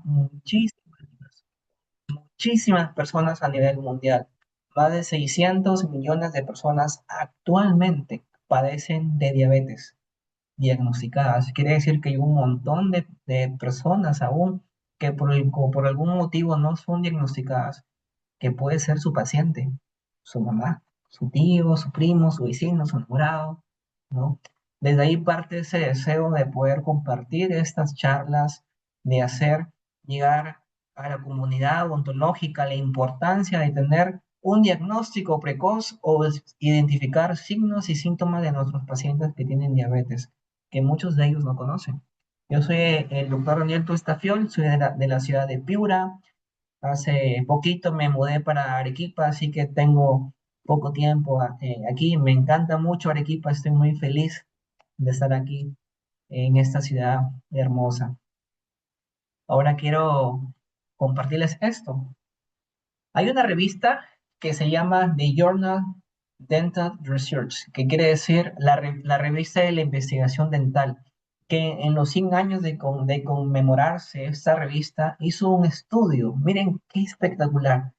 muchísimas, muchísimas personas a nivel mundial. Más de 600 millones de personas actualmente padecen de diabetes diagnosticadas. Quiere decir que hay un montón de personas aún que por algún motivo no son diagnosticadas, que puede ser su paciente, su mamá, su tío, su primo, su vecino, su enamorado, ¿no? Desde ahí parte ese deseo de poder compartir estas charlas, de hacer llegar a la comunidad odontológica la importancia de tener un diagnóstico precoz o identificar signos y síntomas de nuestros pacientes que tienen diabetes, que muchos de ellos no conocen. Yo soy el doctor Daniel Tuestafiol, soy de la ciudad de Piura. Hace poquito me mudé para Arequipa, así que tengo poco tiempo aquí. Me encanta mucho Arequipa, estoy muy feliz de estar aquí en esta ciudad hermosa. Ahora quiero compartirles esto. Hay una revista que se llama The Journal Dental Research, que quiere decir la revista de la investigación dental, que en los 100 años de conmemorarse esta revista hizo un estudio. Miren qué espectacular,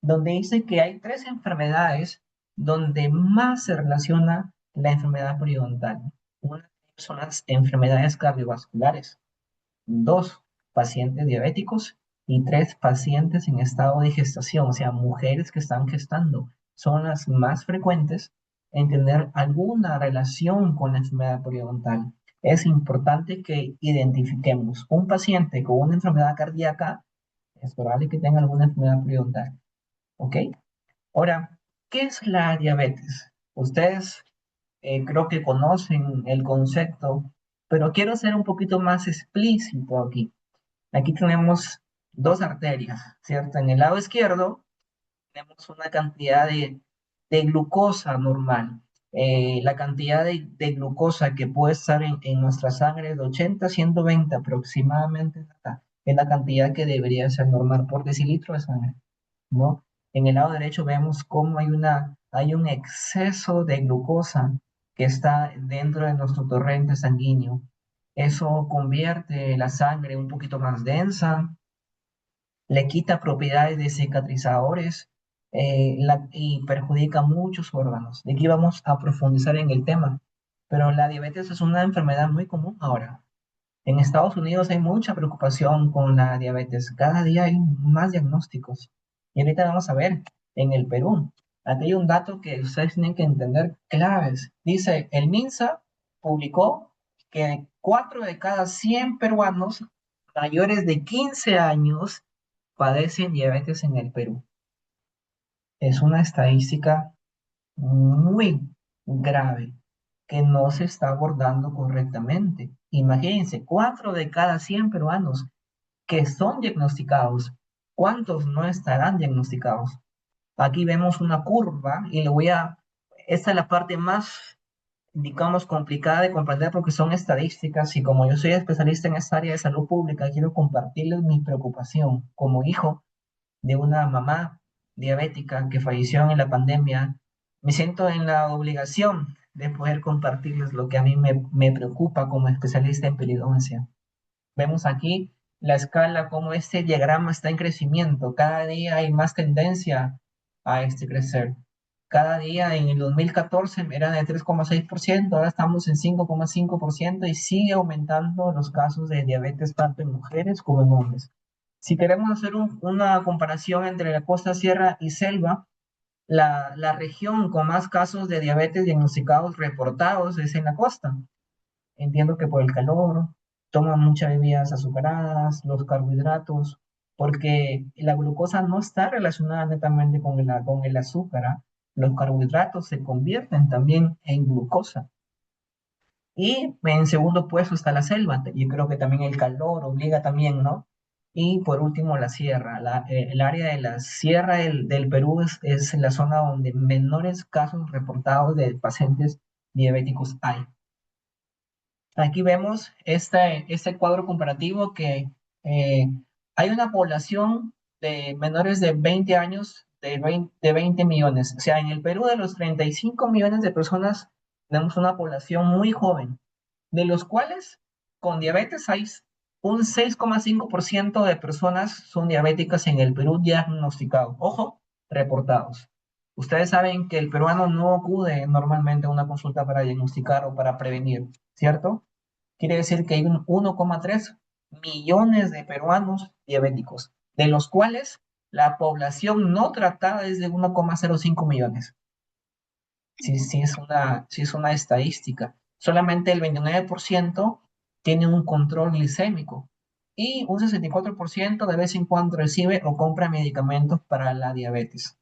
donde dice que hay tres enfermedades donde más se relaciona la enfermedad periodontal. Una son las enfermedades cardiovasculares, dos, pacientes diabéticos y tres, pacientes en estado de gestación, o sea, mujeres que están gestando. Son las más frecuentes en tener alguna relación con la enfermedad periodontal. Es importante que identifiquemos un paciente con una enfermedad cardíaca, es probable que tenga alguna enfermedad periodontal. ¿Ok? Ahora, ¿qué es la diabetes? Ustedes creo que conocen el concepto, pero quiero ser un poquito más explícito aquí. Aquí tenemos dos arterias, ¿cierto? En el lado izquierdo tenemos una cantidad de glucosa normal. La cantidad de glucosa que puede estar en nuestra sangre es de 80 a 120 aproximadamente, es la cantidad que debería ser normal por decilitro de sangre, ¿no? En el lado derecho vemos cómo hay un exceso de glucosa que está dentro de nuestro torrente sanguíneo. Eso convierte la sangre un poquito más densa, le quita propiedades de cicatrizadores y perjudica muchos órganos. De aquí vamos a profundizar en el tema. Pero la diabetes es una enfermedad muy común ahora. En Estados Unidos hay mucha preocupación con la diabetes. Cada día hay más diagnósticos. Y ahorita vamos a ver en el Perú. Aquí hay un dato que ustedes tienen que entender claves. Dice, el MINSA publicó que 4 de cada 100 peruanos mayores de 15 años padecen diabetes en el Perú. Es una estadística muy grave que no se está abordando correctamente. Imagínense, 4 de cada 100 peruanos que son diagnosticados, ¿cuántos no estarán diagnosticados? Aquí vemos una curva y esta es la parte más, digamos, complicada de comprender porque son estadísticas y como yo soy especialista en esta área de salud pública, quiero compartirles mi preocupación como hijo de una mamá diabética que falleció en la pandemia. Me siento en la obligación de poder compartirles lo que a mí me preocupa como especialista en periodoncia. Vemos aquí la escala, como este diagrama está en crecimiento. Cada día hay más tendencia a este crecer. Cada día en el 2014 era de 3,6%, ahora estamos en 5,5% y sigue aumentando los casos de diabetes tanto en mujeres como en hombres. Si queremos hacer una comparación entre la costa, sierra y selva, la región con más casos de diabetes diagnosticados reportados es en la costa. Entiendo que por el calor, toman muchas bebidas azucaradas, los carbohidratos, porque la glucosa no está relacionada netamente con el azúcar. ¿Ah? Los carbohidratos se convierten también en glucosa. Y en segundo puesto está la selva. Yo creo que también el calor obliga también, ¿no? Y por último la sierra. El área de la sierra del Perú es la zona donde menores casos reportados de pacientes diabéticos hay. Aquí vemos este cuadro comparativo que eh, hay una población de menores de 20 años de 20 millones. O sea, en el Perú de los 35 millones de personas tenemos una población muy joven, de los cuales con diabetes hay Un 6,5% de personas son diabéticas en el Perú diagnosticados. Ojo, reportados. Ustedes saben que el peruano no acude normalmente a una consulta para diagnosticar o para prevenir, ¿cierto? Quiere decir que hay un 1,3 millones de peruanos diabéticos, de los cuales la población no tratada es de 1,05 millones. Sí es una estadística. Solamente el 29% tiene un control glicémico y un 64% de vez en cuando recibe o compra medicamentos para la diabetes.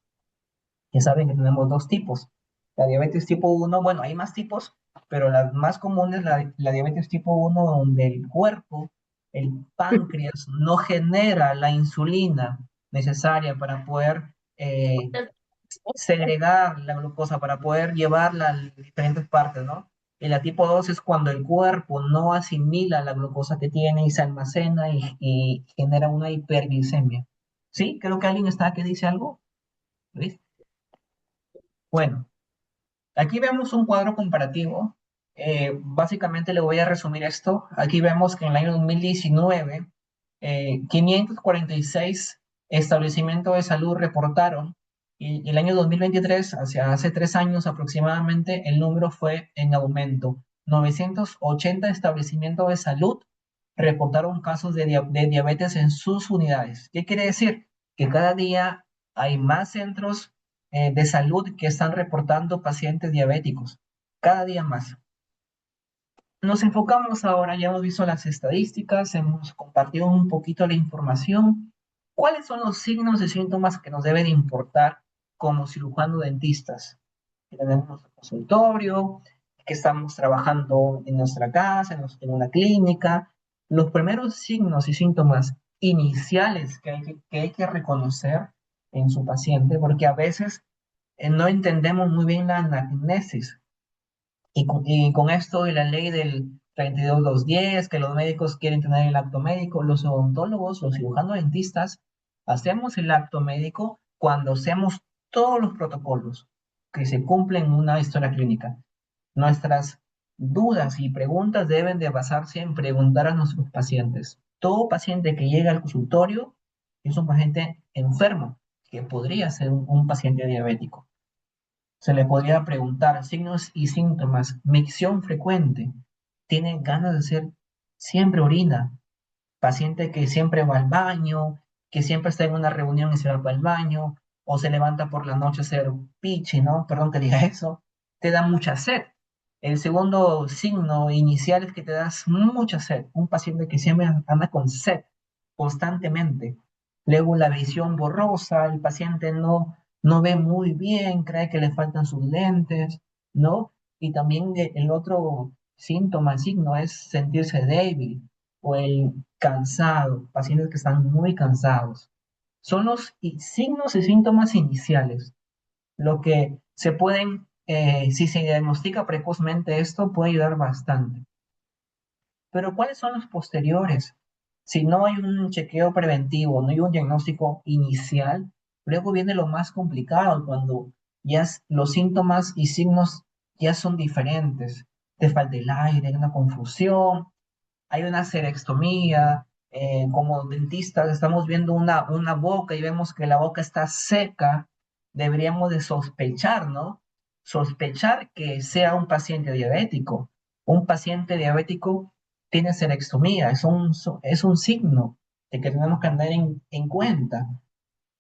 Ya saben que tenemos dos tipos. La diabetes tipo uno, bueno, hay más tipos, pero la más común es la diabetes tipo uno, donde el cuerpo, el páncreas, no genera la insulina necesaria para poder segregar la glucosa, para poder llevarla a diferentes partes, ¿no? Y la tipo 2 es cuando el cuerpo no asimila la glucosa que tiene y se almacena y genera una hiperglicemia. ¿Sí? Creo que alguien está que dice algo. ¿Ves? Bueno, aquí vemos un cuadro comparativo. Básicamente le voy a resumir esto. Aquí vemos que en el año 2019, 546 establecimientos de salud reportaron y el año 2023, hace 3 años aproximadamente, el número fue en aumento. 980 establecimientos de salud reportaron casos de diabetes en sus unidades. ¿Qué quiere decir? Que cada día hay más centros de salud que están reportando pacientes diabéticos, cada día más. Nos enfocamos ahora, ya hemos visto las estadísticas, hemos compartido un poquito la información. ¿Cuáles son los signos y síntomas que nos deben importar como cirujano dentistas? Que tenemos nuestro consultorio, que estamos trabajando en nuestra casa, en una clínica. Los primeros signos y síntomas iniciales que hay que reconocer en su paciente, porque a veces no entendemos muy bien la anamnesis. Y con esto y la ley del 32.210, que los médicos quieren tener el acto médico, los odontólogos, los cirujanos dentistas, hacemos el acto médico cuando hacemos todos los protocolos que se cumplen en una historia clínica. Nuestras dudas y preguntas deben de basarse en preguntar a nuestros pacientes. Todo paciente que llega al consultorio es un paciente enfermo, que podría ser un paciente diabético. Se le podría preguntar signos y síntomas, micción frecuente, tiene ganas de hacer, siempre orina, paciente que siempre va al baño, que siempre está en una reunión y se va al baño, o se levanta por la noche a hacer pichi, ¿no? Perdón que diga eso, te da mucha sed. El segundo signo inicial es que te das mucha sed, un paciente que siempre anda con sed constantemente. Luego la visión borrosa, el paciente no ve muy bien, cree que le faltan sus lentes, ¿no? Y también el otro síntoma, signo es sentirse débil o el cansado, pacientes que están muy cansados. Son los signos y síntomas iniciales, lo que se pueden, si se diagnostica precozmente esto, puede ayudar bastante. Pero ¿cuáles son los posteriores? Si no hay un chequeo preventivo, no hay un diagnóstico inicial, luego viene lo más complicado, cuando los síntomas y signos ya son diferentes. Te falta el aire, hay una confusión, hay una cerectomía, como dentistas estamos viendo una boca y vemos que la boca está seca, deberíamos de sospechar, ¿no? Sospechar que sea un paciente diabético. Un paciente diabético tiene cerectomía, es un signo de que tenemos que andar en cuenta.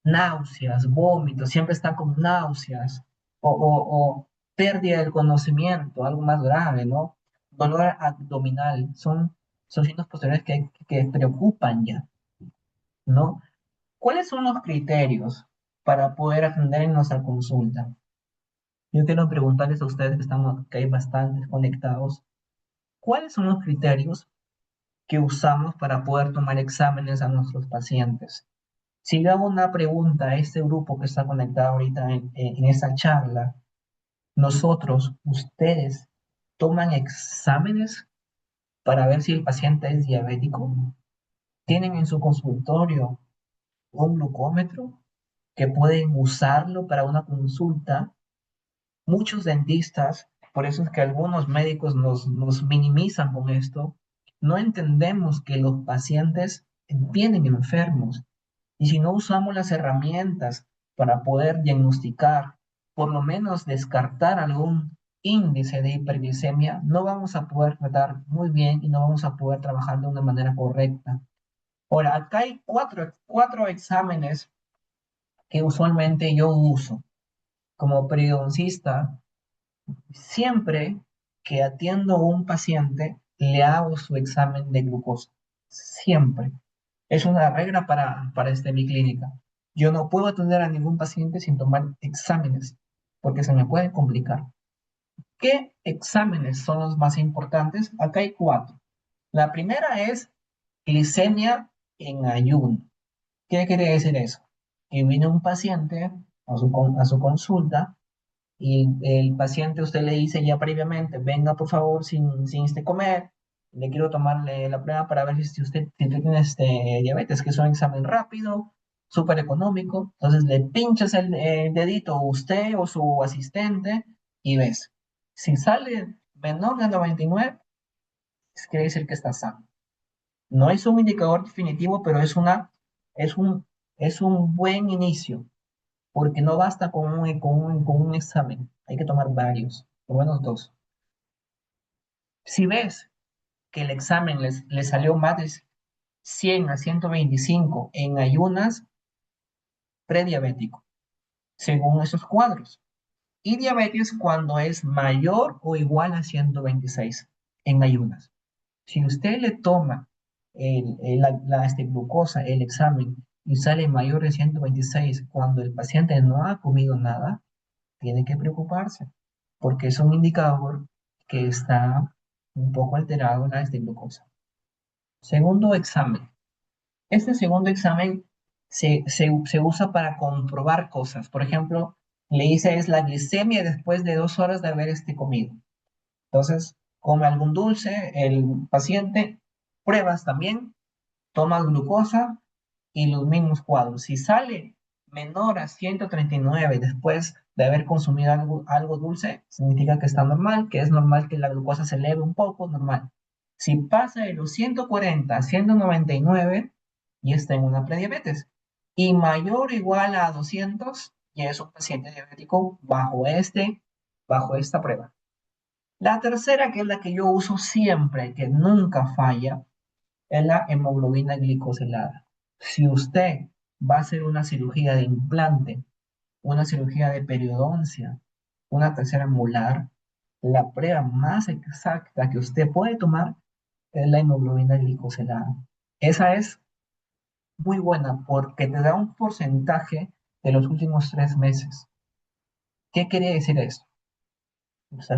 Náuseas, vómitos, siempre está con náuseas, o pérdida del conocimiento, algo más grave, ¿no? Dolor abdominal, son signos posteriores que preocupan ya, ¿no? ¿Cuáles son los criterios para poder atender en nuestra consulta? Yo quiero preguntarles a ustedes que hay bastantes conectados, ¿cuáles son los criterios que usamos para poder tomar exámenes a nuestros pacientes? Si yo hago una pregunta a este grupo que está conectado ahorita en esta charla, nosotros, ustedes, toman exámenes para ver si el paciente es diabético. Tienen en su consultorio un glucómetro que pueden usarlo para una consulta. Muchos dentistas, por eso es que algunos médicos nos minimizan con esto, No entendemos que los pacientes vienen enfermos y si no usamos las herramientas para poder diagnosticar, por lo menos descartar algún índice de hiperglicemia, no vamos a poder tratar muy bien y no vamos a poder trabajar de una manera correcta. Ahora, acá hay cuatro exámenes que usualmente yo uso como periodoncista. Siempre que atiendo a un paciente, le hago su examen de glucosa. Siempre. Es una regla para mi clínica. Yo no puedo atender a ningún paciente sin tomar exámenes, porque se me puede complicar. ¿Qué exámenes son los más importantes? Acá hay cuatro. La primera es glicemia en ayuno. ¿Qué quiere decir eso? Que viene un paciente a su consulta y el paciente usted le dice ya previamente, venga por favor sin comer, le quiero tomarle la prueba para ver si usted tiene diabetes, que es un examen rápido, súper económico, entonces le pinchas el dedito usted o su asistente y ves. Si sale menor de 99, quiere decir que está sano. No es un indicador definitivo, pero es un, es un buen inicio porque no basta con un examen, hay que tomar varios, por lo menos dos. Si ves que el examen le salió más de 100 a 125 en ayunas, prediabético, según esos cuadros. Y diabetes cuando es mayor o igual a 126 en ayunas. Si usted le toma glucosa, el examen, y sale mayor de 126 cuando el paciente no ha comido nada, tiene que preocuparse, porque es un indicador que está un poco alterado en la glucosa. Segundo examen. Este segundo examen se usa para comprobar cosas. Por ejemplo, le dice es la glicemia después de 2 horas de haber comido. Entonces, come algún dulce, el paciente, pruebas también, toma glucosa y los mismos cuadros. Si sale menor a 139 después de haber consumido algo dulce, significa que está normal, que es normal que la glucosa se eleve un poco, normal. Si pasa de los 140 a 199, ya está en una prediabetes. Y mayor o igual a 200, ya es un paciente diabético bajo esta prueba. La tercera, que es la que yo uso siempre, que nunca falla, es la hemoglobina glicosilada. Si usted va a hacer una cirugía de implante, una cirugía de periodoncia, una tercera molar, la prueba más exacta que usted puede tomar es la hemoglobina glicosilada. Esa es muy buena porque te da un porcentaje de los últimos 3 meses. ¿Qué quiere decir esto? Usted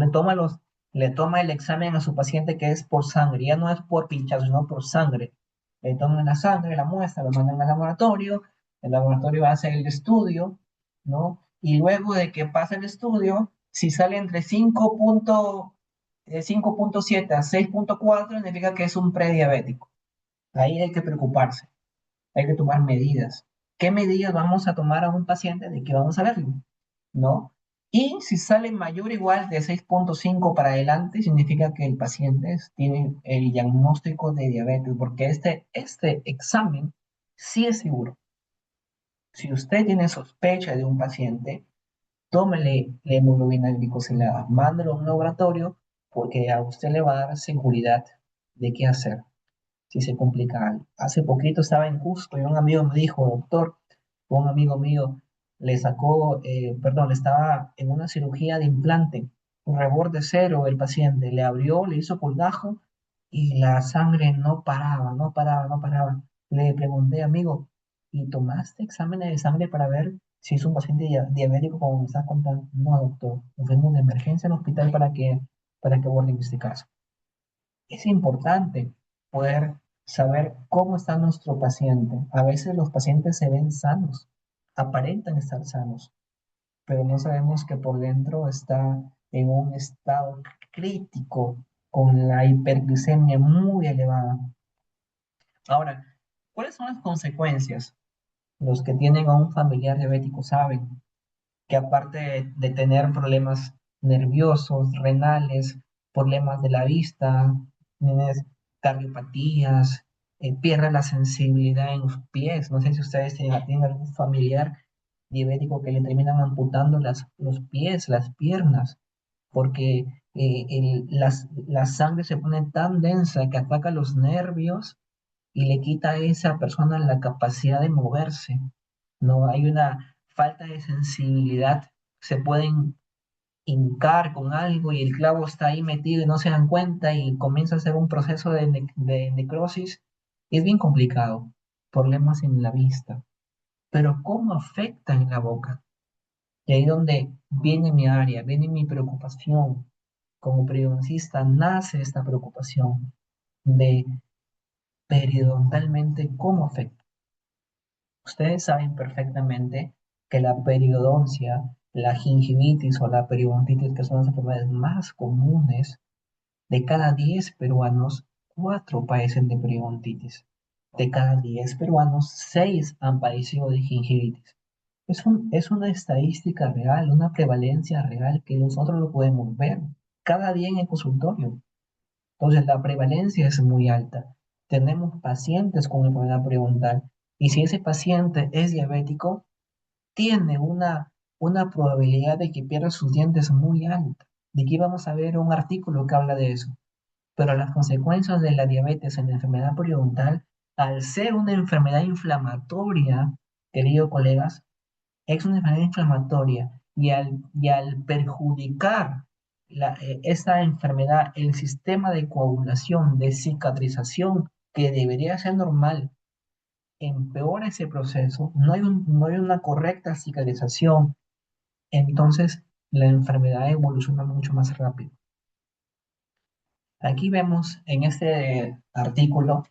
le toma el examen a su paciente que es por sangre, ya no es por pinchazo, sino por sangre. Le toman la sangre, la muestra, lo mandan al laboratorio, el laboratorio hace el estudio, ¿no? Y luego de que pasa el estudio, si sale entre 5.7 a 6.4, significa que es un prediabético. Ahí hay que preocuparse, hay que tomar medidas. ¿Qué medidas vamos a tomar a un paciente de que vamos a verlo? ¿No? Y si sale mayor o igual de 6.5 para adelante, significa que el paciente tiene el diagnóstico de diabetes, porque este examen sí es seguro. Si usted tiene sospecha de un paciente, tómele la hemoglobina glicosilada, mándelo a un laboratorio, porque a usted le va a dar seguridad de qué hacer si se complica algo. Hace poquito estaba en Cusco y un amigo me dijo, doctor, un amigo mío le sacó, perdón, estaba en una cirugía de implante, un reborde cero el paciente, le abrió, le hizo colgajo y la sangre no paraba, no paraba, no paraba. Le pregunté, amigo, ¿y tomaste exámenes de sangre para ver si es un paciente diabético como me estás contando? No, doctor, nos fuimos de emergencia al hospital para que aborden este caso. Es importante poder saber cómo está nuestro paciente. A veces los pacientes se ven sanos, aparentan estar sanos, pero no sabemos que por dentro está en un estado crítico con la hiperglicemia muy elevada. Ahora, ¿cuáles son las consecuencias? Los que tienen a un familiar diabético saben que aparte de tener problemas nerviosos, renales, problemas de la vista, cardiopatías, pierde la sensibilidad en los pies. No sé si ustedes tienen algún familiar diabético que le terminan amputando los pies, las piernas, porque la sangre se pone tan densa que ataca los nervios y le quita a esa persona la capacidad de moverse. No hay una falta de sensibilidad, se pueden hincar con algo y el clavo está ahí metido y no se dan cuenta y comienza a hacer un proceso de necrosis. Es bien complicado, problemas en la vista, pero ¿cómo afecta en la boca? Y ahí donde viene mi área, viene mi preocupación. Como periodoncista nace esta preocupación de periodontalmente cómo afecta. Ustedes saben perfectamente que la periodoncia, la gingivitis o la periodontitis, que son las enfermedades más comunes, de cada 10 peruanos, 4 padecen de periodontitis. De cada 10 peruanos, 6 han padecido de gingivitis. Es una estadística real, una prevalencia real que nosotros lo podemos ver cada día en el consultorio. Entonces, la prevalencia es muy alta. Tenemos pacientes con enfermedad periodontal y si ese paciente es diabético, tiene una probabilidad de que pierda sus dientes muy alta. De aquí vamos a ver un artículo que habla de eso. Pero las consecuencias de la diabetes en la enfermedad periodontal, al ser una enfermedad inflamatoria, queridos colegas, es una enfermedad inflamatoria y al perjudicar esta enfermedad, el sistema de coagulación, de cicatrización, que debería ser normal, empeora ese proceso, no hay una correcta cicatrización, entonces la enfermedad evoluciona mucho más rápido. Aquí vemos en este artículo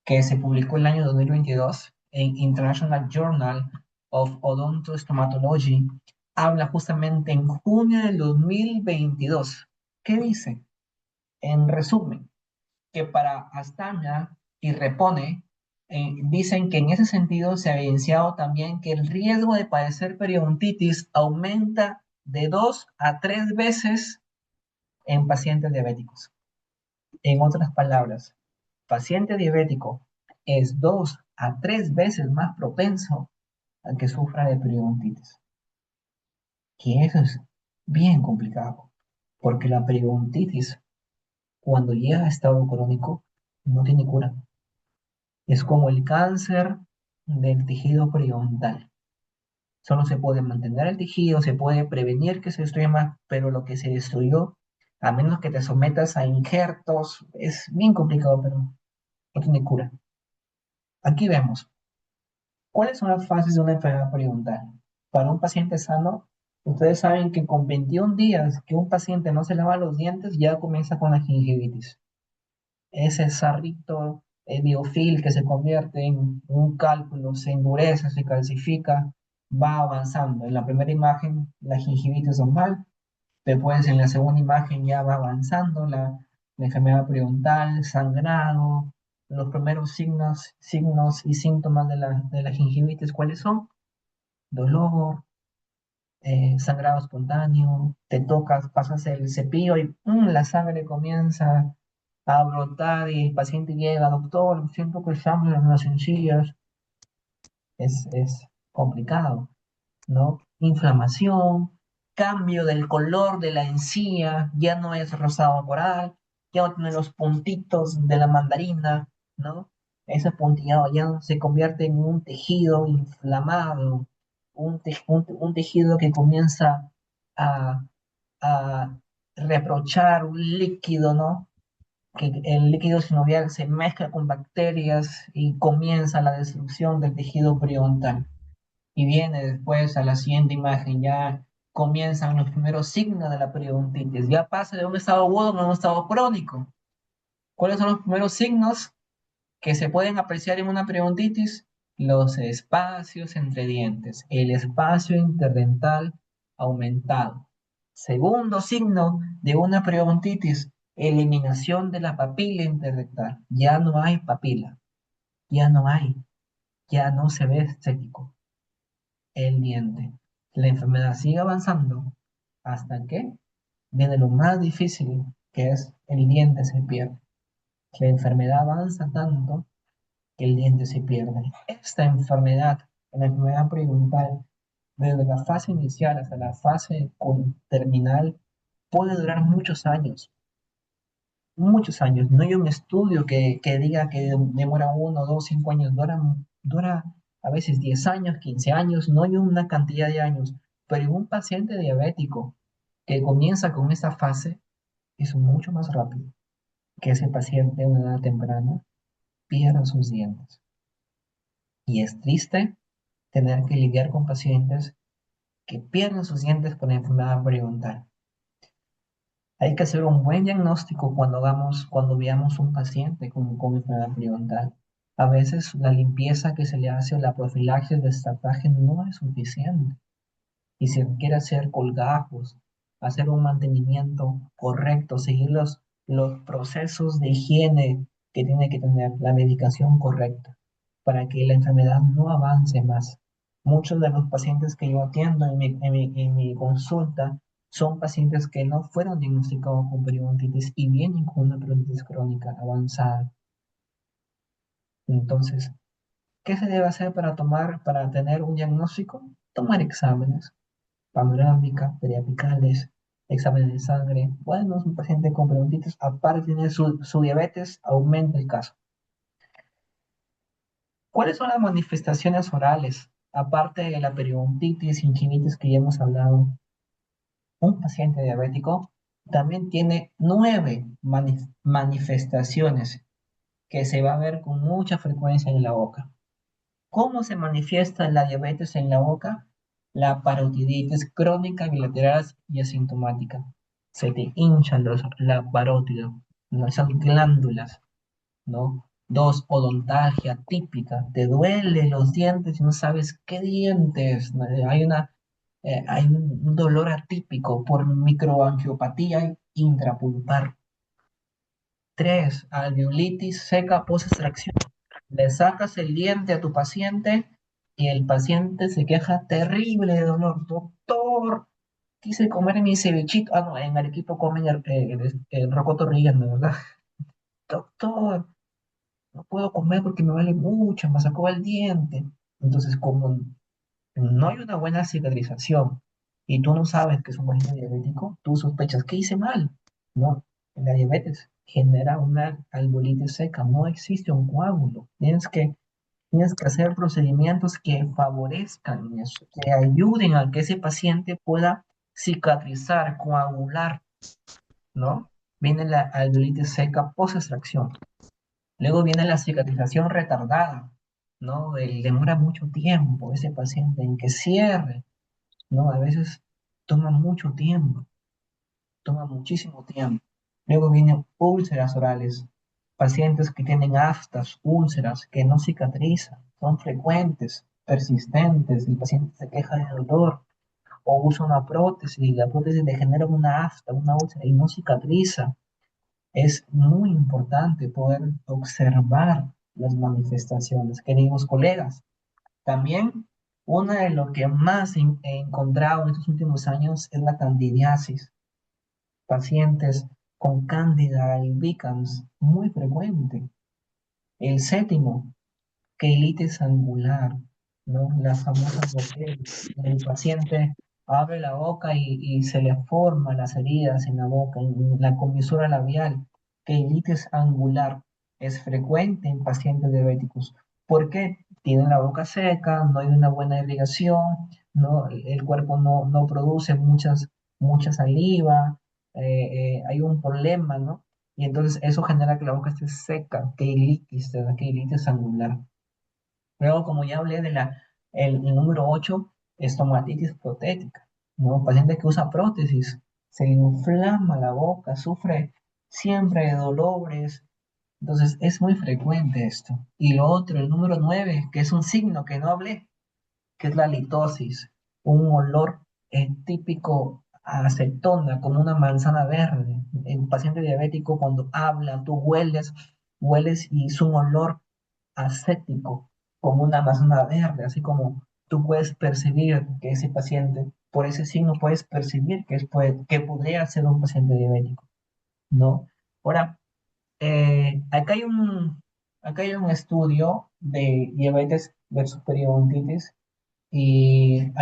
que se publicó el año 2022 en International Journal of Odontostomatology, habla justamente en junio del 2022. ¿Qué dice? En resumen, que para Astana y Repone, dicen que en ese sentido se ha evidenciado también que el riesgo de padecer periodontitis aumenta de 2 a 3 veces en pacientes diabéticos. En otras palabras, paciente diabético es 2 a 3 veces más propenso a que sufra de periodontitis. Y eso es bien complicado, porque la periodontitis, cuando llega a estado crónico, no tiene cura. Es como el cáncer del tejido periodontal. Solo se puede mantener el tejido, se puede prevenir que se destruya más, pero lo que se destruyó, a menos que te sometas a injertos, es bien complicado, pero no tiene cura. Aquí vemos, ¿cuáles son las fases de una enfermedad periodontal? Para un paciente sano, ustedes saben que con 21 días que un paciente no se lava los dientes, ya comienza con la gingivitis. Ese sarrito biofil que se convierte en un cálculo, se endurece, se calcifica, va avanzando. En la primera imagen, la gingivitis normal, después en la segunda imagen ya va avanzando la enfermedad periodontal, sangrado, los primeros signos y síntomas de la gingivitis, ¿cuáles son? Dolor, sangrado espontáneo, te tocas, pasas el cepillo y la sangre comienza a brotar y el paciente llega, doctor, siento que sangre en las encías, es complicado. ¿No? Inflamación, cambio del color de la encía, ya no es rosado coral, ya no tiene los puntitos de la mandarina, ¿no? Ese puntillado ya se convierte en un tejido inflamado, un tejido que comienza a, a reprochar un líquido, ¿no? Que el líquido sinovial se mezcla con bacterias y comienza la destrucción del tejido periodontal. Y viene después a la siguiente imagen, ya comienzan los primeros signos de la periodontitis. Ya pasa de un estado agudo a un estado crónico. ¿Cuáles son los primeros signos que se pueden apreciar en una periodontitis? Los espacios entre dientes, el espacio interdental aumentado. Segundo signo de una periodontitis, eliminación de la papila interdental. Ya no hay papila, ya no hay, ya no se ve estético el diente. La enfermedad sigue avanzando hasta que viene lo más difícil, que es el diente se pierde. La enfermedad avanza tanto que el diente se pierde. Esta enfermedad, la enfermedad periodontal, desde la fase inicial hasta la fase terminal, puede durar muchos años, muchos años. No hay un estudio que diga que demora 1, 2, 5 años, dura a veces 10 años, 15 años, no hay una cantidad de años. Pero en un paciente diabético que comienza con esta fase, es mucho más rápido que ese paciente de una edad temprana pierda sus dientes. Y es triste tener que lidiar con pacientes que pierden sus dientes por enfermedad periodontal. Hay que hacer un buen diagnóstico cuando veamos un paciente con enfermedad periodontal. A veces la limpieza que se le hace o la profilaxis de destapaje no es suficiente. Y si requiere hacer colgajos, hacer un mantenimiento correcto, seguir los procesos de higiene que tiene que tener, la medicación correcta, para que la enfermedad no avance más. Muchos de los pacientes que yo atiendo en mi consulta son pacientes que no fueron diagnosticados con periodontitis y vienen con una periodontitis crónica avanzada. Entonces, ¿qué se debe hacer para tener un diagnóstico? Tomar exámenes panorámica, periapicales, exámenes de sangre. Bueno, es un paciente con periodontitis, aparte de tener su diabetes, aumenta el caso. ¿Cuáles son las manifestaciones orales? Aparte de la periodontitis, gingivitis que ya hemos hablado, un paciente diabético también tiene 9 manifestaciones que se va a ver con mucha frecuencia en la boca. ¿Cómo se manifiesta la diabetes en la boca? La parotiditis crónica bilateral y asintomática. Se te hinchan la parótida, ¿no? Esas glándulas, ¿no? Dos, odontalgia típica. Te duelen los dientes y no sabes qué dientes, ¿no? Hay un dolor atípico por microangiopatía intrapulpar. Tres, alveolitis seca post-extracción. Le sacas el diente a tu paciente y el paciente se queja terrible de dolor. Doctor, quise comer mi cevichito. Ah, no, en Arequipa comen el rocoto relleno, ¿verdad? Doctor, no puedo comer porque me vale mucho, me sacó el diente. Entonces, como no hay una buena cicatrización y tú no sabes que es un paciente diabético, tú sospechas que hice mal. No, la diabetes genera una albolitis seca, no existe un coágulo. Tienes que hacer procedimientos que favorezcan eso, que ayuden a que ese paciente pueda cicatrizar, coagular, ¿no? Viene la alveolitis seca post-extracción. Luego viene la cicatrización retardada, ¿no? Demora mucho tiempo ese paciente en que cierre, ¿no? A veces toma mucho tiempo, toma muchísimo tiempo. Luego vienen úlceras orales, pacientes que tienen aftas, úlceras que no cicatrizan, son frecuentes, persistentes, el paciente se queja de dolor o usa una prótesis y la prótesis le genera una afta, una úlcera y no cicatriza. Es muy importante poder observar las manifestaciones. Queridos colegas, también una de lo que más he encontrado en estos últimos años es la candidiasis. Pacientes con Candida albicans, muy frecuente. El séptimo, quelitis angular, ¿no? Las famosas boqueras. El paciente abre la boca y se le forman las heridas en la boca, en la comisura labial. Quelitis angular es frecuente en pacientes diabéticos. ¿Por qué? Tienen la boca seca, no hay una buena irrigación, ¿no? El cuerpo no produce mucha saliva, hay un problema, ¿no? Y entonces eso genera que la boca esté seca, quelitis angular. Luego, como ya hablé el número 8, estomatitis protética, ¿no? Paciente que usa prótesis, se le inflama la boca, sufre siempre de dolores. Entonces, es muy frecuente esto. Y lo otro, el número 9, que es un signo que no hablé, que es la litosis, un olor típico a acetona, como una manzana verde. El paciente diabético cuando habla, tú hueles y es un olor acético, como una manzana verde, así como tú puedes percibir que ese paciente, por ese signo puedes percibir que podría ser un paciente diabético, ¿no? Ahora, acá hay un estudio de diabetes versus periodontitis y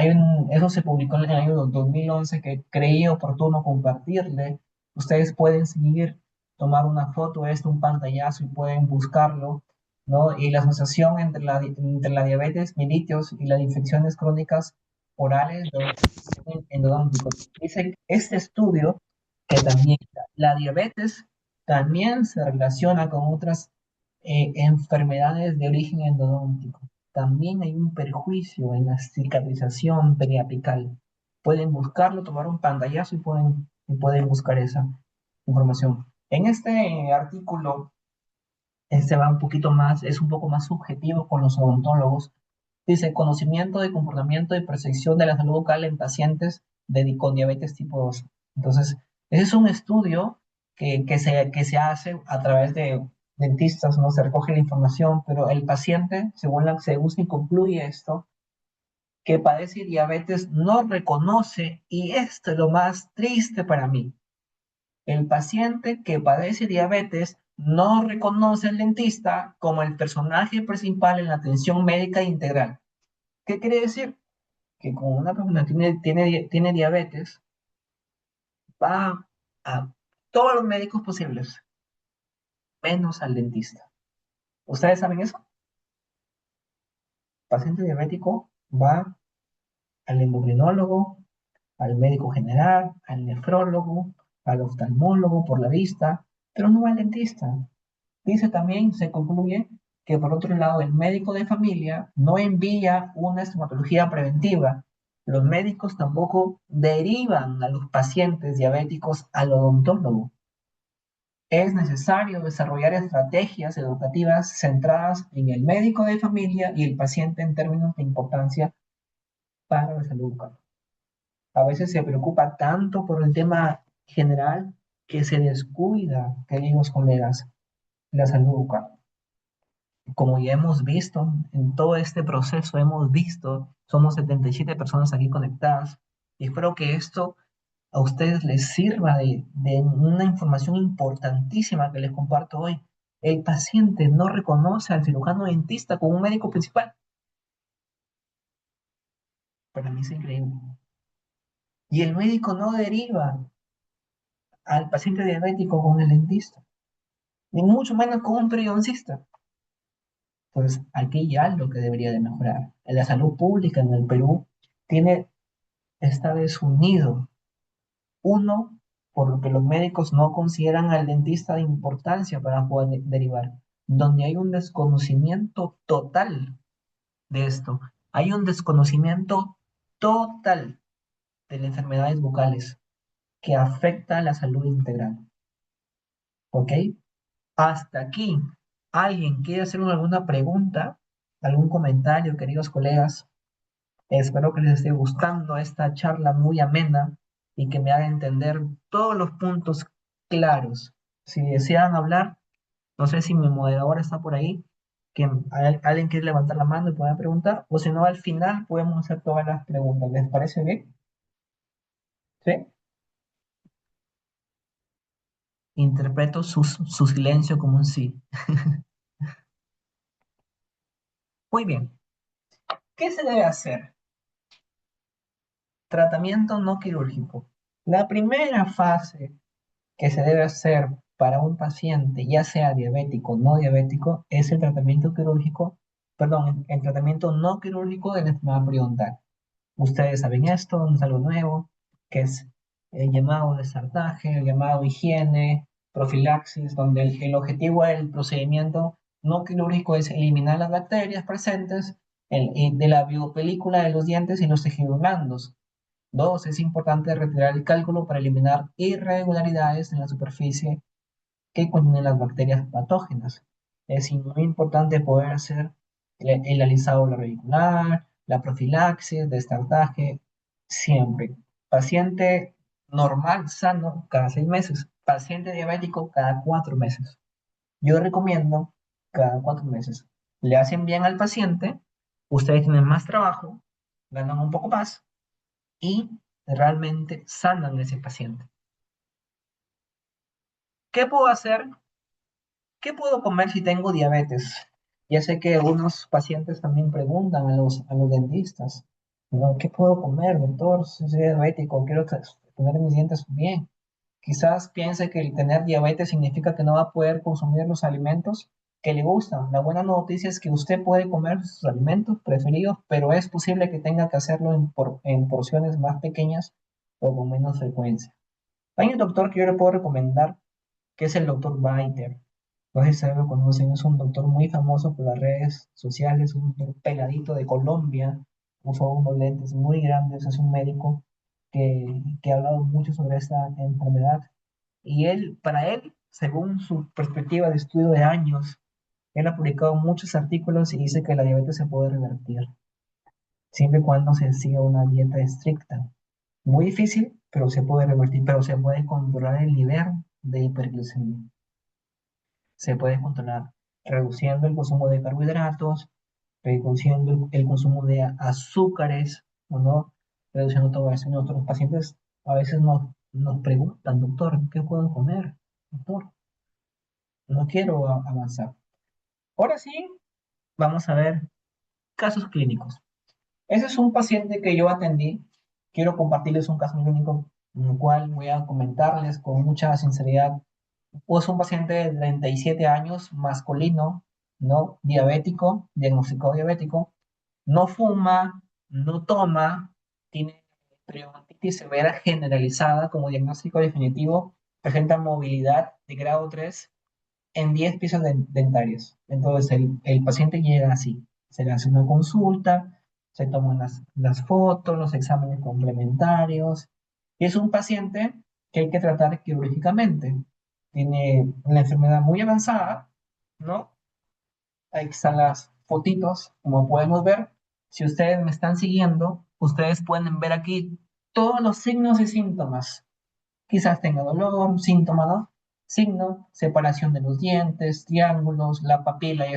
eso se publicó en el año 2011 que creí oportuno compartirle. Ustedes pueden seguir, tomar una foto de esto, un pantallazo y pueden buscarlo, ¿no? Y la asociación entre la diabetes mellitus y las infecciones crónicas orales de origen endodóntico. Dice este estudio que también la diabetes también se relaciona con otras enfermedades de origen endodóntico. También hay un perjuicio en la cicatrización periapical. Pueden buscarlo, tomar un pantallazo y pueden buscar esa información. En este artículo, este va un poquito más, es un poco más subjetivo con los odontólogos. Dice, conocimiento de comportamiento y percepción de la salud bucal en pacientes con diabetes tipo 2. Entonces, ese es un estudio que se hace a través de dentistas, ¿no? Se recoge la información, pero el paciente, según se concluye esto, que padece diabetes no reconoce, y esto es lo más triste para mí, el paciente que padece diabetes no reconoce al dentista como el personaje principal en la atención médica integral. ¿Qué quiere decir? Que como una persona tiene diabetes, va a todos los médicos posibles, menos al dentista. ¿Ustedes saben eso? El paciente diabético va al endocrinólogo, al médico general, al nefrólogo, al oftalmólogo por la vista, pero no al dentista. Dice también, se concluye que por otro lado el médico de familia no envía una estomatología preventiva. Los médicos tampoco derivan a los pacientes diabéticos al odontólogo. Es necesario desarrollar estrategias educativas centradas en el médico de familia y el paciente en términos de importancia para la salud bucal. A veces se preocupa tanto por el tema general que se descuida, queridos colegas, la salud bucal. Como ya hemos visto, en todo este proceso hemos visto, somos 77 personas aquí conectadas, y espero que esto a ustedes les sirva de una información importantísima que les comparto hoy. El paciente no reconoce al cirujano dentista como un médico principal. Para mí es increíble. Y el médico no deriva al paciente diabético con el dentista, ni mucho menos con un periodoncista. Pues aquí hay algo que debería de mejorar. La salud pública en el Perú tiene está desunido. Uno, porque los médicos no consideran al dentista de importancia para poder derivar, donde hay un desconocimiento total de esto. Hay un desconocimiento total de las enfermedades bucales que afecta a la salud integral. ¿Ok? Hasta aquí. ¿Alguien quiere hacer alguna pregunta? ¿Algún comentario, queridos colegas? Espero que les esté gustando esta charla muy amena y que me haga entender todos los puntos claros. Si desean hablar, no sé si mi moderadora está por ahí, que alguien quiere levantar la mano y pueda preguntar, o si no, al final podemos hacer todas las preguntas. ¿Les parece bien? ¿Sí? Interpreto su silencio como un sí. Muy bien. ¿Qué se debe hacer? Tratamiento no quirúrgico. La primera fase que se debe hacer para un paciente, ya sea diabético o no diabético, es el tratamiento quirúrgico, perdón, el tratamiento no quirúrgico de la enfermedad periodontal. Ustedes saben esto, no es algo nuevo, que es el llamado destartaje, el llamado higiene, profilaxis, donde el objetivo del procedimiento no quirúrgico es eliminar las bacterias presentes de la biopelícula de los dientes y los tejidos blandos. Dos, es importante retirar el cálculo para eliminar irregularidades en la superficie que contienen las bacterias patógenas. Es muy importante poder hacer el alisado radicular, la profilaxis, destartaje, siempre. Paciente normal, sano, cada 6 meses. Paciente diabético, cada 4 meses. Yo recomiendo cada 4 meses. Le hacen bien al paciente, ustedes tienen más trabajo, ganan un poco más y realmente sanan a ese paciente. ¿Qué puedo hacer ¿Qué puedo comer si tengo diabetes? Ya sé que algunos pacientes también preguntan a los dentistas, ¿no? ¿Qué puedo comer, doctor? Si soy diabético, quiero tener mis dientes bien. Quizás piense que el tener diabetes significa que no va a poder consumir los alimentos que le gustan. La buena noticia es que usted puede comer sus alimentos preferidos, pero es posible que tenga que hacerlo en porciones más pequeñas o con menos frecuencia. Hay un doctor que yo le puedo recomendar, que es el doctor Biter. No sé si ustedes lo conocen, es un doctor muy famoso por las redes sociales, un doctor peladito de Colombia, usa unos lentes muy grandes, es un médico que ha hablado mucho sobre esta enfermedad. Y él, para él, según su perspectiva de estudio de años, él ha publicado muchos artículos y dice que la diabetes se puede revertir, siempre y cuando se siga una dieta estricta. Muy difícil, pero se puede revertir, pero se puede controlar el nivel de hiperglucemia. Se puede controlar reduciendo el consumo de carbohidratos, reduciendo el consumo de azúcares, ¿o no? Reduciendo todo eso. Y nuestros pacientes a veces nos preguntan, doctor, ¿qué puedo comer? Doctor, no quiero avanzar. Ahora sí, vamos a ver casos clínicos. Ese es un paciente que yo atendí. Quiero compartirles un caso clínico en el cual voy a comentarles con mucha sinceridad. Pues un paciente de 37 años, masculino, ¿no? Diabético, diagnosticado diabético, no fuma, no toma, tiene periodontitis severa generalizada como diagnóstico definitivo, presenta movilidad de grado 3 en 10 piezas dentarias. Entonces el paciente llega así, se le hace una consulta, se toman las fotos, los exámenes complementarios, y es un paciente que hay que tratar quirúrgicamente. Tiene una enfermedad muy avanzada, ¿no? Ahí están las fotitos, como podemos ver. Si ustedes me están siguiendo, ustedes pueden ver aquí todos los signos y síntomas. Quizás tenga dolor, síntoma, ¿no? Signo, separación de los dientes, triángulos, la papila ya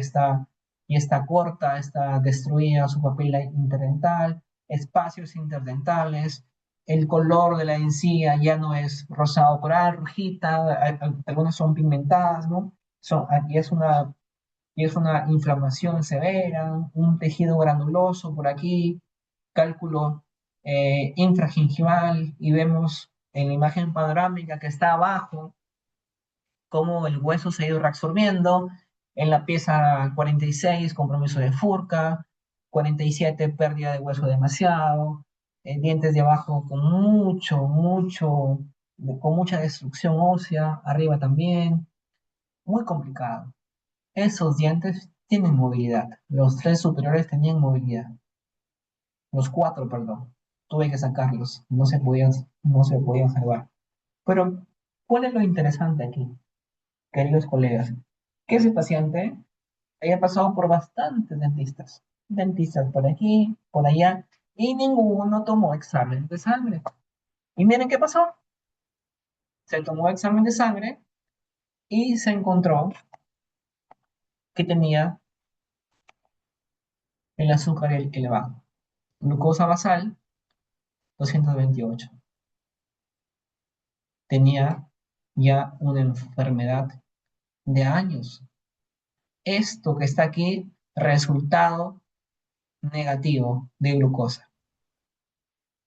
está corta, está destruida su papila interdental, espacios interdentales, el color de la encía ya no es rosado coral, rojita, algunas son pigmentadas, ¿no? Aquí y es una inflamación severa, un tejido granuloso por aquí, cálculo infragingival, y vemos en la imagen panorámica que está abajo cómo el hueso se ha ido reabsorbiendo. En la pieza 46, compromiso de Furca, 47, pérdida de hueso demasiado, dientes de abajo con con mucha destrucción ósea, arriba también, muy complicado. Esos dientes tienen movilidad. Los tres superiores tenían movilidad. Los cuatro, perdón. Tuve que sacarlos. No se podían salvar. Pero, ¿cuál es lo interesante aquí, queridos colegas? Que ese paciente haya pasado por bastantes dentistas. Dentistas por aquí, por allá, y ninguno tomó examen de sangre. Y miren qué pasó. Se tomó examen de sangre y se encontró que tenía el azúcar elevado. Glucosa basal 228. Tenía ya una enfermedad de años. Esto que está aquí, resultado negativo de glucosa.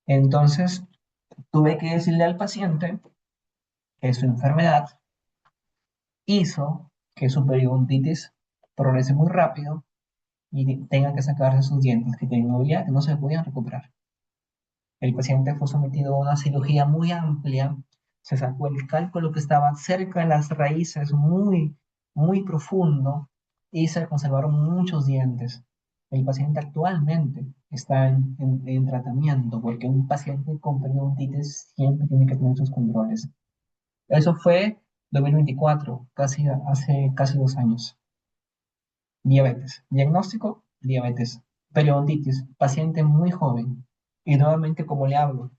Entonces, tuve que decirle al paciente que su enfermedad hizo que su periodontitis progrese muy rápido y tenga que sacarse sus dientes que tienen movilidad, que no se podían recuperar. El paciente fue sometido a una cirugía muy amplia, se sacó el cálculo que estaba cerca de las raíces, muy profundo, y se conservaron muchos dientes. El paciente actualmente está en tratamiento, porque un paciente con periodontitis siempre tiene que tener sus controles. Eso fue 2024, hace casi 2 años. Diabetes. Diagnóstico, diabetes. Periodontitis, paciente muy joven. Y nuevamente, como le hablo,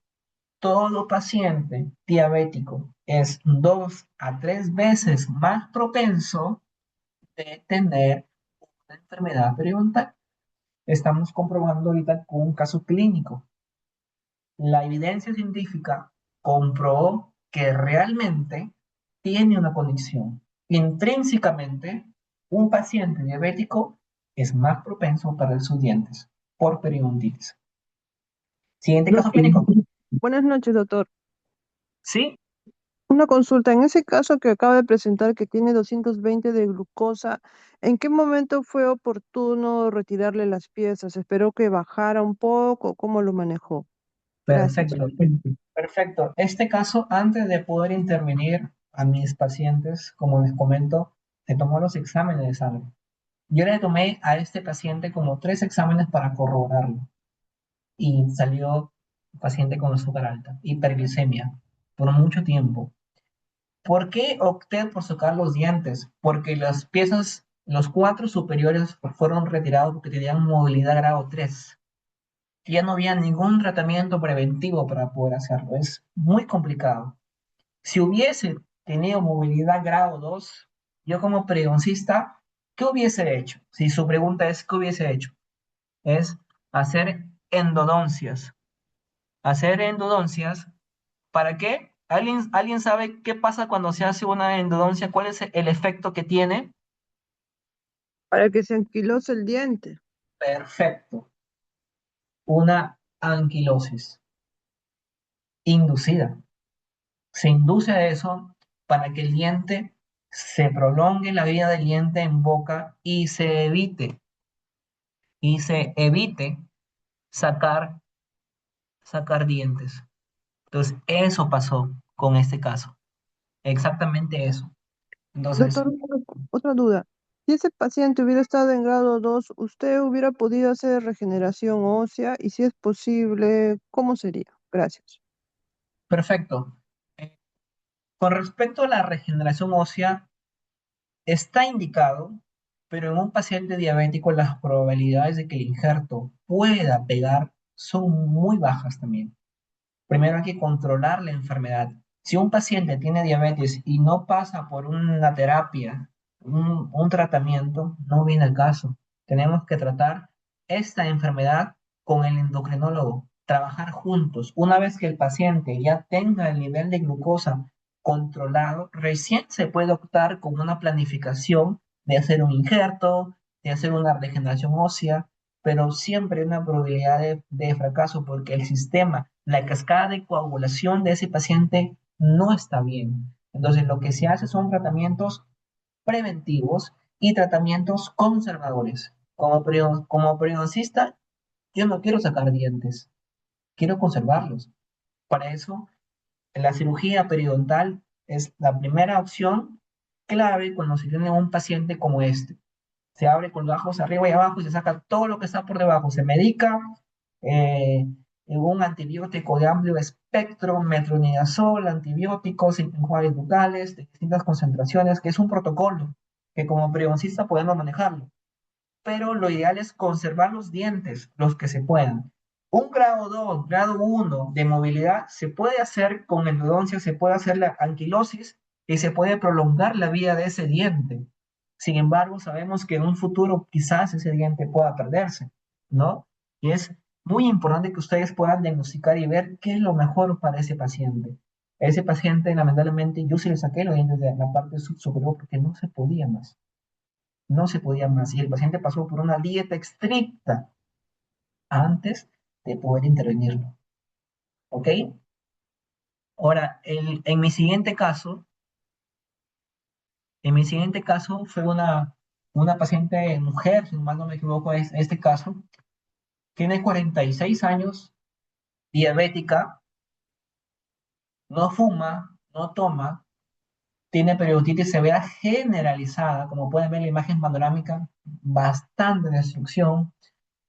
todo paciente diabético es 2 a 3 veces más propenso de tener una enfermedad periodontal. Estamos comprobando ahorita con un caso clínico. La evidencia científica comprobó que realmente tiene una conexión. Intrínsecamente, un paciente diabético es más propenso a perder sus dientes por periodontitis. Siguiente caso Doctor, clínico. buenas noches, doctor. Sí, Una consulta. En ese caso que acaba de presentar que tiene 220 de glucosa, ¿en qué momento fue oportuno retirarle las piezas? ¿Esperó que bajara un poco? ¿Cómo lo manejó? Gracias. perfecto. Perfecto. Este caso, antes de poder intervenir a mis pacientes, como les comento, se tomó los exámenes de sangre. Yo le tomé a este paciente como tres exámenes para corroborarlo y salió paciente con azúcar alta, hiperglicemia, por mucho tiempo. ¿Por qué opté por sacar los dientes? Porque las piezas, los cuatro superiores fueron retirados porque tenían movilidad grado 3. Ya no había ningún tratamiento preventivo para poder hacerlo. Es muy complicado. Si hubiese tenido movilidad grado 2, yo como periodoncista, ¿qué hubiese hecho? Si su pregunta es ¿qué hubiese hecho? Es hacer endodoncias. Hacer endodoncias, ¿para qué? ¿Alguien sabe qué pasa cuando se hace una endodoncia? ¿Cuál es el efecto que tiene? Para que se anquilose el diente. Perfecto. Una anquilosis inducida. Se induce a eso para que el diente se prolongue la vida del diente en boca y se evite sacar, sacar dientes. Entonces, eso pasó con este caso. Exactamente eso. Entonces, Doctor, otra duda. Si ese paciente hubiera estado en grado 2, ¿usted hubiera podido hacer regeneración ósea? Y si es posible, ¿cómo sería? Gracias. perfecto. Eh, con respecto a la regeneración ósea, está indicado, pero en un paciente diabético las probabilidades de que el injerto pueda pegar son muy bajas también. Primero hay que controlar la enfermedad. Si un paciente tiene diabetes y no pasa por una terapia, un tratamiento, no viene al caso. Tenemos que tratar esta enfermedad con el endocrinólogo, trabajar juntos. Una vez que el paciente ya tenga el nivel de glucosa controlado, recién se puede optar con una planificación de hacer un injerto, de hacer una regeneración ósea, pero siempre hay una probabilidad de fracaso porque el sistema, la cascada de coagulación de ese paciente no está bien. Entonces, lo que se hace son tratamientos preventivos y tratamientos conservadores. Como periodoncista, yo no quiero sacar dientes, quiero conservarlos. Para eso, la cirugía periodontal es la primera opción clave cuando se tiene un paciente como este. Se abre con los ojos arriba y abajo y se saca todo lo que está por debajo. Se medica eh, un antibiótico de amplio espectro, metronidazol, antibióticos, enjuagues bucales de distintas concentraciones, que es un protocolo que como periodoncista podemos manejarlo. Pero lo ideal es conservar los dientes, los que se puedan. Un grado 2, grado 1 de movilidad se puede hacer con endodoncia, se puede hacer la anquilosis y se puede prolongar la vida de ese diente. Sin embargo, sabemos que en un futuro quizás ese diente pueda perderse, ¿no? Y es muy importante que ustedes puedan diagnosticar y ver qué es lo mejor para ese paciente. Ese paciente, lamentablemente, yo sí le saqué los dientes de la parte superior porque no se podía más. No se podía más. Y el paciente pasó por una dieta estricta antes de poder intervenirlo. ¿Ok? Ahora, en mi siguiente caso fue una paciente mujer, si mal no me equivoco, es este caso, tiene 46 años, diabética, no fuma, no toma, tiene periodontitis severa generalizada, como pueden ver en la imagen panorámica, bastante destrucción,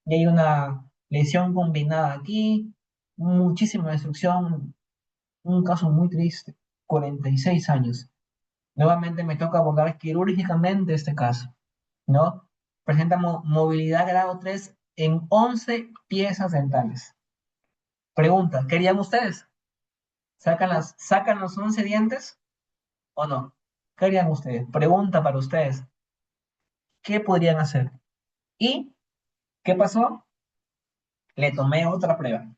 y hay una lesión combinada aquí, muchísima destrucción, un caso muy triste, 46 años. Nuevamente me toca abordar quirúrgicamente este caso, ¿no? Presenta movilidad grado 3 en 11 piezas dentales. Pregunta, ¿qué harían ustedes? ¿Sacan los 11 dientes o no? ¿Qué harían ustedes? Pregunta para ustedes, ¿qué podrían hacer? ¿Y qué pasó? Le tomé otra prueba.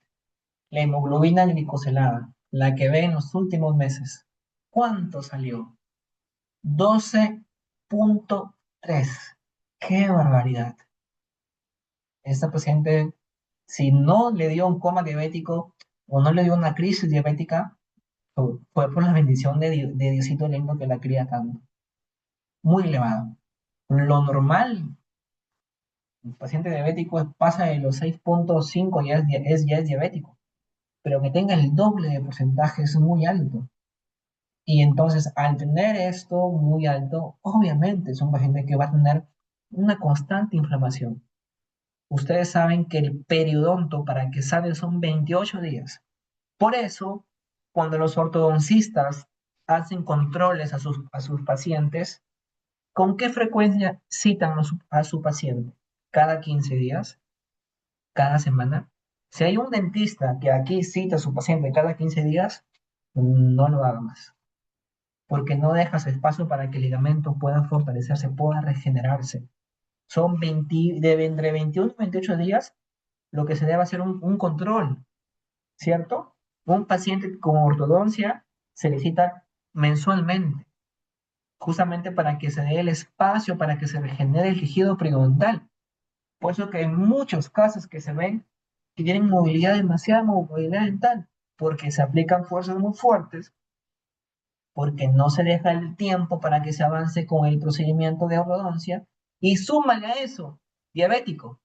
La hemoglobina glicosilada, la que ve en los últimos meses. ¿Cuánto salió? 12,3. ¡Qué barbaridad! Esta paciente, si no le dio un coma diabético o no le dio una crisis diabética, fue por la bendición de Diosito lindo que la cría tanto. Muy elevado. Lo normal, el paciente diabético pasa de los 6,5, ya es diabético, pero que tenga el doble de porcentaje es muy alto. Y entonces, al tener esto muy alto, obviamente es un paciente que va a tener una constante inflamación. Ustedes saben que el periodonto para que sane son 28 días. Por eso, cuando los ortodoncistas hacen controles a sus pacientes, ¿con qué frecuencia citan a su paciente? ¿Cada 15 días? ¿Cada semana? Si hay un dentista que aquí cita a su paciente cada 15 días, no lo haga más, porque no dejas espacio para que el ligamento pueda fortalecerse, pueda regenerarse. Son 20, entre 21 y 28 días lo que se debe hacer un control, ¿cierto? Un paciente con ortodoncia se le cita mensualmente, justamente para que se dé el espacio para que se regenere el tejido periodontal. Por eso que en muchos casos que se ven que tienen movilidad, demasiada movilidad dental, porque se aplican fuerzas muy fuertes, porque no se deja el tiempo para que se avance con el procedimiento de ortodoncia, y súmale a eso, diabético,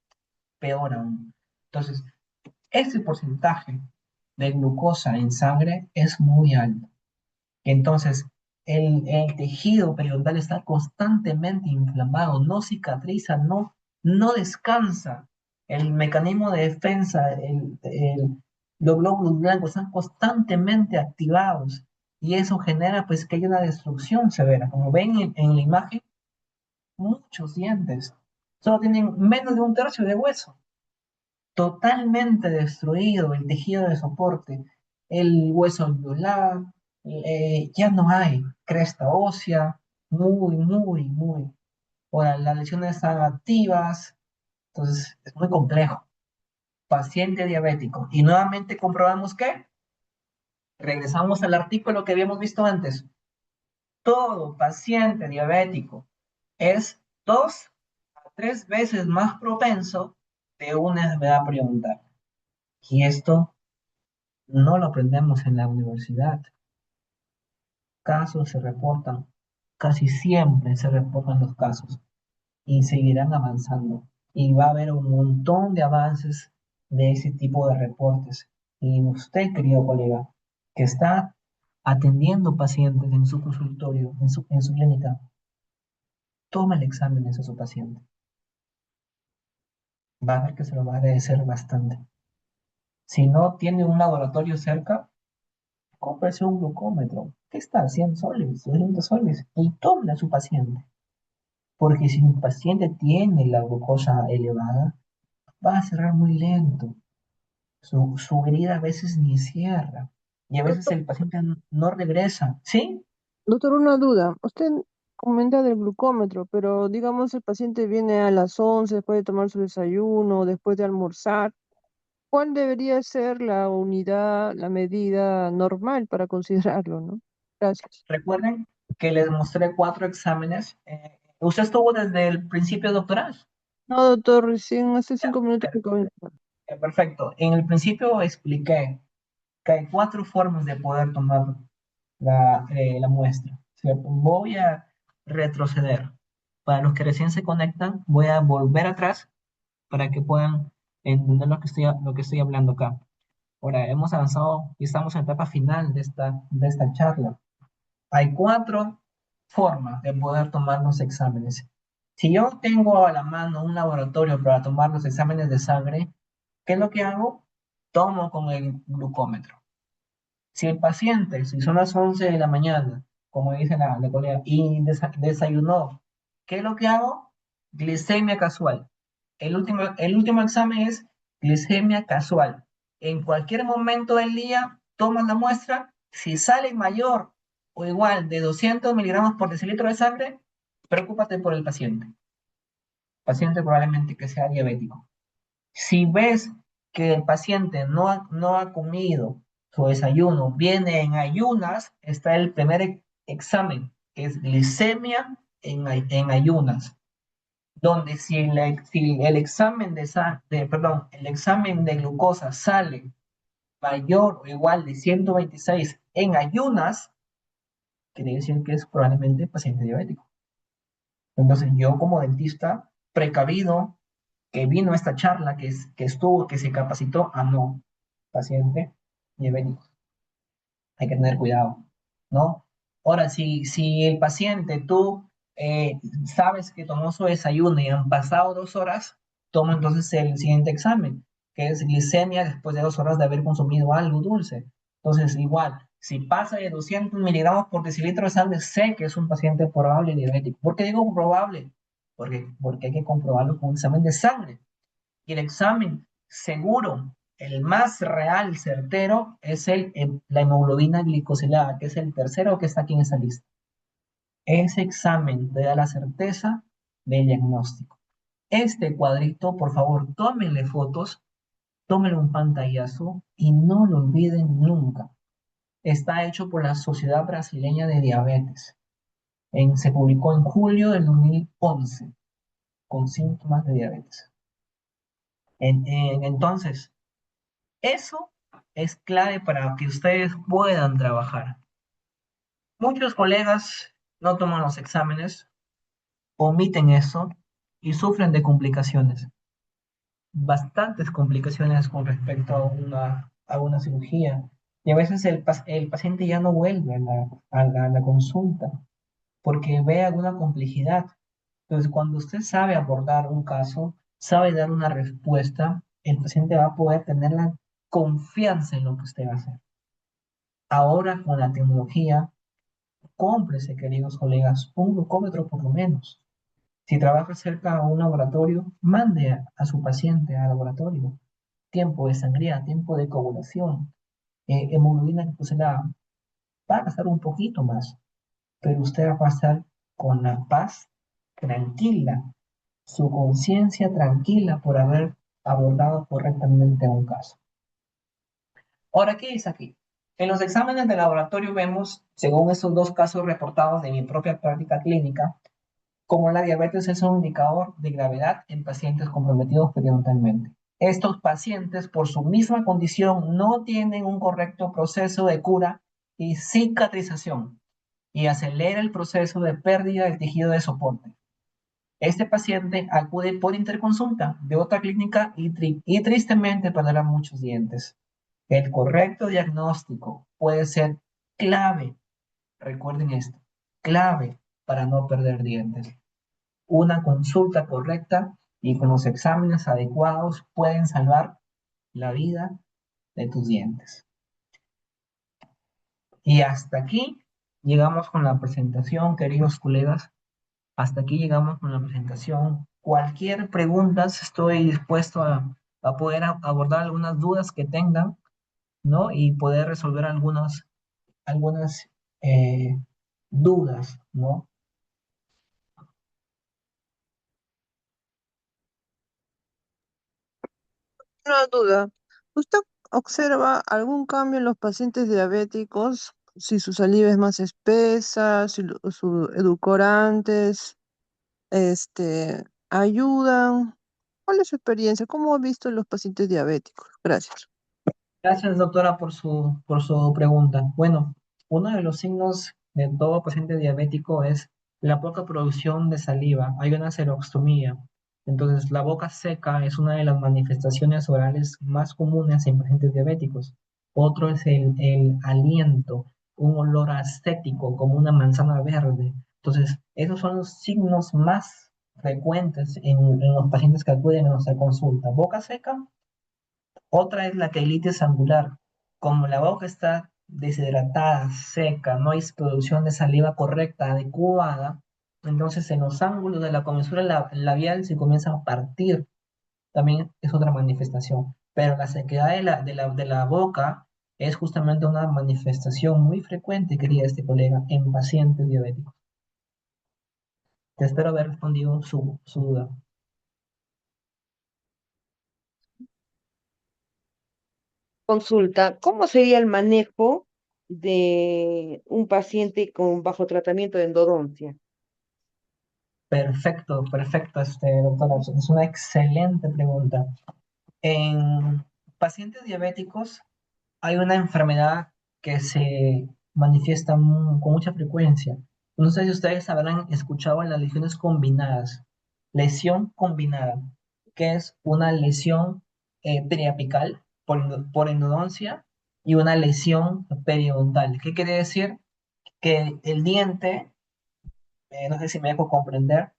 peor aún. Entonces, ese porcentaje de glucosa en sangre es muy alto. Entonces, el tejido periodontal está constantemente inflamado, no cicatriza, no descansa. El mecanismo de defensa, los glóbulos blancos están constantemente activados y eso genera pues que haya una destrucción severa. Como ven en la imagen, muchos dientes solo tienen menos de un tercio de hueso, totalmente destruido el tejido de soporte, el hueso alveolar, ya no hay cresta ósea, muy, muy, muy. Ahora, las lesiones están activas, entonces es muy complejo. Paciente diabético. Y nuevamente comprobamos que regresamos al artículo que habíamos visto antes. Todo paciente diabético es 2 a 3 veces más propenso de una enfermedad periodontal. Y esto no lo aprendemos en la universidad. Casos se reportan, casi siempre se reportan los casos y seguirán avanzando. Y va a haber un montón de avances de ese tipo de reportes. Y usted, querido colega, que está atendiendo pacientes en su consultorio, en su clínica, toma el examen a su paciente. Va a ver que se lo va a agradecer bastante. Si no tiene un laboratorio cerca, cómprese un glucómetro. ¿Qué está? 100 soles, 200 soles. Y tome a su paciente. Porque si un paciente tiene la glucosa elevada, va a cerrar muy lento. Su herida a veces ni cierra. Y a veces Doctor, el paciente no regresa. ¿Sí? doctor, una duda. Usted comenta del glucómetro, pero digamos el paciente viene a las 11 después de tomar su desayuno, después de almorzar. ¿Cuál debería ser la unidad, la medida normal para considerarlo, ¿no? Gracias. Recuerden que les mostré 4 exámenes. ¿Usted estuvo desde el principio doctoral? No, doctor, recién hace Ya, 5 minutos que acabo de entrar. perfecto. En el principio expliqué que hay 4 formas de poder tomar la muestra, ¿cierto? Voy a retroceder. Para los que recién se conectan, voy a volver atrás para que puedan entender lo que estoy hablando acá. Ahora, hemos avanzado y estamos en la etapa final de esta charla. Hay 4 formas de poder tomar los exámenes. Si yo tengo a la mano un laboratorio para tomar los exámenes de sangre, ¿qué es lo que hago? Tomo con el glucómetro. Si el paciente, si son las 11 de la mañana, como dice la colega, y desayunó, ¿qué es lo que hago? Glicemia casual. El último examen es glicemia casual. En cualquier momento del día, tomas la muestra. Si sale mayor o igual de 200 miligramos por decilitro de sangre, preocúpate por el paciente. Paciente probablemente que sea diabético. Si ves que el paciente no ha comido su desayuno, viene en ayunas, está el primer examen, que es glicemia en ayunas, donde si el examen perdón, el examen de glucosa sale mayor o igual de 126 en ayunas, quiere decir que es probablemente paciente diabético. Entonces yo como dentista, precavido, que vino a esta charla, que estuvo, que se capacitó, no, paciente diabético, hay que tener cuidado, ¿no? Ahora, si el paciente, tú sabes que tomó su desayuno y han pasado 2 horas, toma entonces el siguiente examen, que es glicemia después de 2 horas de haber consumido algo dulce. Entonces, igual, si pasa de 200 miligramos por decilitro de sangre, sé que es un paciente probable diabético. ¿Por qué digo probable? Porque hay que comprobarlo con un examen de sangre. Y el examen seguro, el más real, certero, es la hemoglobina glicosilada, que es el tercero que está aquí en esa lista. Ese examen te da la certeza del diagnóstico. Este cuadrito, por favor, tómenle fotos, tómenle un pantallazo y no lo olviden nunca. Está hecho por la Sociedad Brasileña de Diabetes. Se publicó en julio del 2011 con síntomas de diabetes. Entonces, eso es clave para que ustedes puedan trabajar. Muchos colegas no toman los exámenes, omiten eso y sufren de complicaciones, bastantes complicaciones con respecto a una cirugía. Y a veces el paciente ya no vuelve a la consulta porque ve alguna complejidad. Entonces, cuando usted sabe abordar un caso, sabe dar una respuesta, el paciente va a poder tener la confianza en lo que usted va a hacer. Ahora con la tecnología, cómprese, queridos colegas, un glucómetro por lo menos. Si trabaja cerca de un laboratorio, mande a su paciente al laboratorio. Tiempo de sangría, tiempo de coagulación, hemoglobina glucosilada. Va a gastar un poquito más, pero usted va a estar con la paz tranquila, su conciencia tranquila por haber abordado correctamente un caso. Ahora, ¿qué dice aquí? En los exámenes de laboratorio vemos, según estos dos casos reportados de mi propia práctica clínica, cómo la diabetes es un indicador de gravedad en pacientes comprometidos periodontalmente. Estos pacientes, por su misma condición, no tienen un correcto proceso de cura y cicatrización y acelera el proceso de pérdida del tejido de soporte. Este paciente acude por interconsulta de otra clínica y tristemente perderá muchos dientes. El correcto diagnóstico puede ser clave, recuerden esto, clave para no perder dientes. Una consulta correcta y con los exámenes adecuados pueden salvar la vida de tus dientes. Y hasta aquí llegamos con la presentación, queridos colegas. Hasta aquí llegamos con la presentación. Cualquier pregunta, estoy dispuesto a poder abordar algunas dudas que tengan, ¿no? Y poder resolver algunas dudas, ¿no? Una duda. ¿Usted observa algún cambio en los pacientes diabéticos? Si su saliva es más espesa, si sus edulcorantes, ayudan. ¿Cuál es su experiencia? ¿Cómo ha visto los pacientes diabéticos? Gracias. Gracias, doctora, por su pregunta. Bueno, uno de los signos de todo paciente diabético es la poca producción de saliva. Hay una xerostomía. Entonces, la boca seca es una de las manifestaciones orales más comunes en pacientes diabéticos. Otro es el aliento, un olor acético como una manzana verde. Entonces, esos son los signos más frecuentes en los pacientes que acuden a nuestra consulta. Boca seca. Otra es la quelitis angular. Como la boca está deshidratada, seca, no hay producción de saliva correcta, adecuada, entonces en los ángulos de la comensura labial se comienza a partir. También es otra manifestación. Pero la sequedad de la boca es justamente una manifestación muy frecuente, quería este colega, en pacientes diabéticos. Te espero haber respondido su duda. Consulta, ¿cómo sería el manejo de un paciente con bajo tratamiento de endodoncia? Perfecto, perfecto, doctora. Es una excelente pregunta. En pacientes diabéticos hay una enfermedad que se manifiesta con mucha frecuencia. No sé si ustedes habrán escuchado en las lesiones combinadas. Lesión combinada, que es una lesión periapical por endodoncia y una lesión periodontal. ¿Qué quiere decir? Que el diente, no sé si me dejo comprender,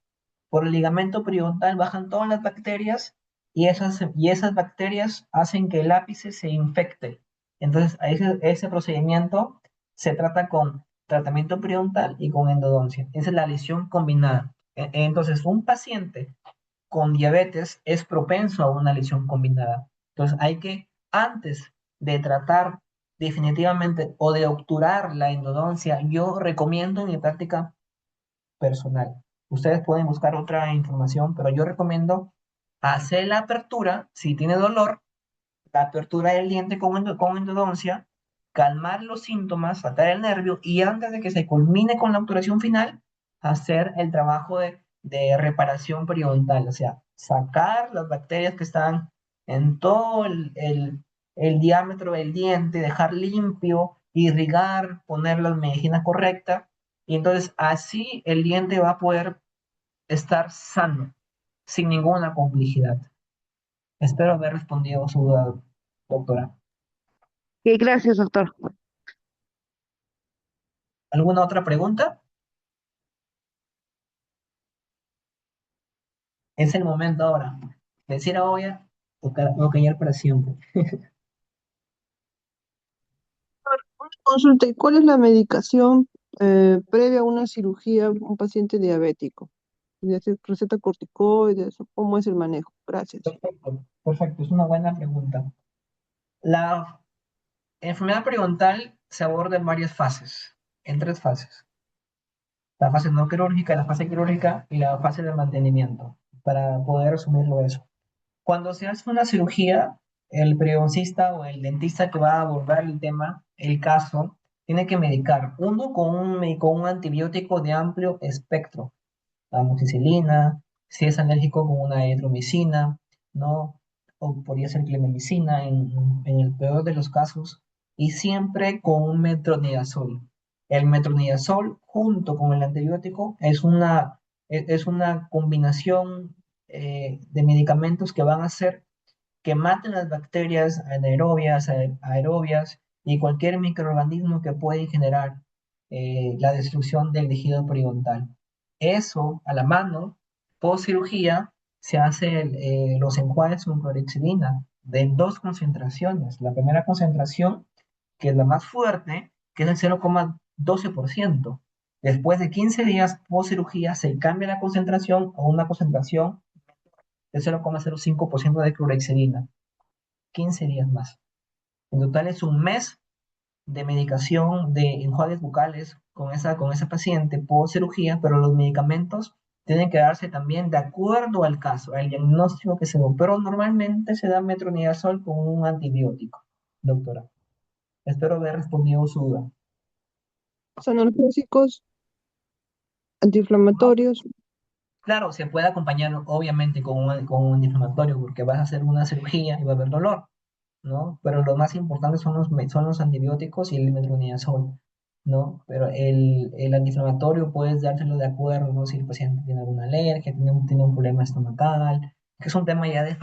por el ligamento periodontal bajan todas las bacterias y esas bacterias hacen que el ápice se infecte. Entonces, a ese procedimiento se trata con tratamiento periodontal y con endodoncia. Esa es la lesión combinada. Entonces, un paciente con diabetes es propenso a una lesión combinada. Entonces, hay que, antes de tratar definitivamente o de obturar la endodoncia, yo recomiendo en mi práctica personal. Ustedes pueden buscar otra información, pero yo recomiendo hacer la apertura, si tiene dolor, la apertura del diente con endodoncia, calmar los síntomas, tratar el nervio y antes de que se culmine con la obturación final, hacer el trabajo de reparación periodontal, o sea, sacar las bacterias que están en todo el diámetro del diente, dejar limpio, irrigar, poner la medicina correcta y entonces así el diente va a poder estar sano, sin ninguna complejidad. Espero haber respondido a su duda, doctora. Ok, gracias, doctor. ¿Alguna otra pregunta? Es el momento ahora. Decir ahora o callar para siempre. Consulta, ¿y cuál es la medicación previa a una cirugía a un paciente diabético? ¿De hacer receta corticoides o cómo es el manejo? Gracias. Perfecto, perfecto, es una buena pregunta. La enfermedad periodontal se aborda en varias fases, en tres fases. La fase no quirúrgica, la fase quirúrgica y la fase de mantenimiento, para poder resumirlo eso. Cuando se hace una cirugía, el periodoncista o el dentista que va a abordar el tema, el caso, tiene que medicar, uno con un antibiótico de amplio espectro, amoxicilina, si es alérgico con una eritromicina, ¿no? O podría ser clemicina en el peor de los casos, y siempre con un metronidazol. El metronidazol junto con el antibiótico es una combinación de medicamentos que van a hacer que maten las bacterias anaerobias, aerobias y cualquier microorganismo que puede generar la destrucción del tejido periodontal. Eso a la mano, post cirugía, se hace los enjuagues con clorexidina de dos concentraciones. La primera concentración, que es la más fuerte, que es el 0,12%. Después de 15 días post cirugía se cambia la concentración a una concentración de 0,05% de clorexidina. 15 días más. En total es un mes de medicación de enjuagues bucales con esa paciente por cirugía, pero los medicamentos tienen que darse también de acuerdo al caso, al diagnóstico que se dio. Pero normalmente se da metronidazol con un antibiótico, doctora. Espero haber respondido su duda. Son analgésicos, antiinflamatorios. Claro, se puede acompañar obviamente con un antiinflamatorio porque vas a hacer una cirugía y va a haber dolor, ¿no? Pero lo más importante son los antibióticos y el metronidazol, ¿no? Pero el antiinflamatorio puedes dárselo de acuerdo, ¿no? Si el paciente tiene alguna alergia, tiene un problema estomacal, que es un tema ya de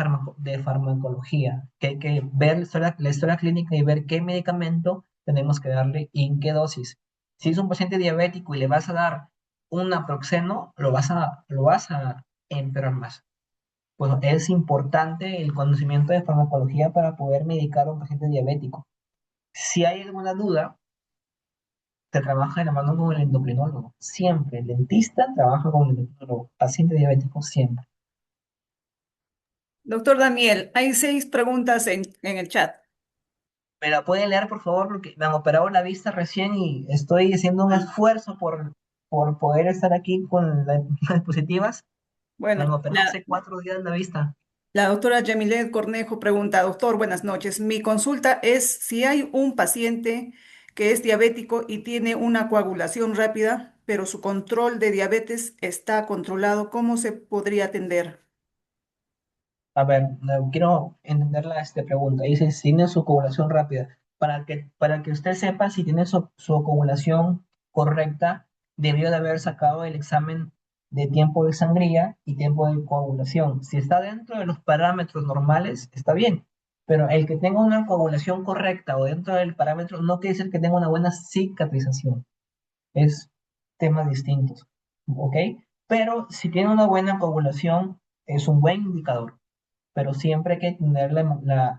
farmacología, que hay que ver la historia clínica y ver qué medicamento tenemos que darle y en qué dosis. Si es un paciente diabético y le vas a dar un naproxeno, lo vas a empeorar más. Pues es importante el conocimiento de farmacología para poder medicar a un paciente diabético. Si hay alguna duda, se trabaja de la mano con el endocrinólogo. Siempre, el dentista trabaja con el endocrinólogo. Paciente diabético, siempre. Doctor Daniel, hay 6 preguntas en el chat. ¿Me la pueden leer, por favor? Porque me han operado la vista recién y estoy haciendo un esfuerzo por poder estar aquí con las diapositivas. Me han Bueno, operado hace 4 días la vista. la doctora Yamilet Cornejo pregunta, doctor, buenas noches. Mi consulta es si hay un paciente que es diabético y tiene una coagulación rápida, pero su control de diabetes está controlado, ¿cómo se podría atender? A ver, no, quiero entender esta pregunta. Dice, si tiene su coagulación rápida. Para que usted sepa si tiene su coagulación correcta, debió de haber sacado el examen de tiempo de sangría y tiempo de coagulación. Si está dentro de los parámetros normales, está bien. Pero el que tenga una coagulación correcta o dentro del parámetro no quiere decir que tenga una buena cicatrización. Es temas distintos. ¿Ok? Pero si tiene una buena coagulación, es un buen indicador, pero siempre hay que tener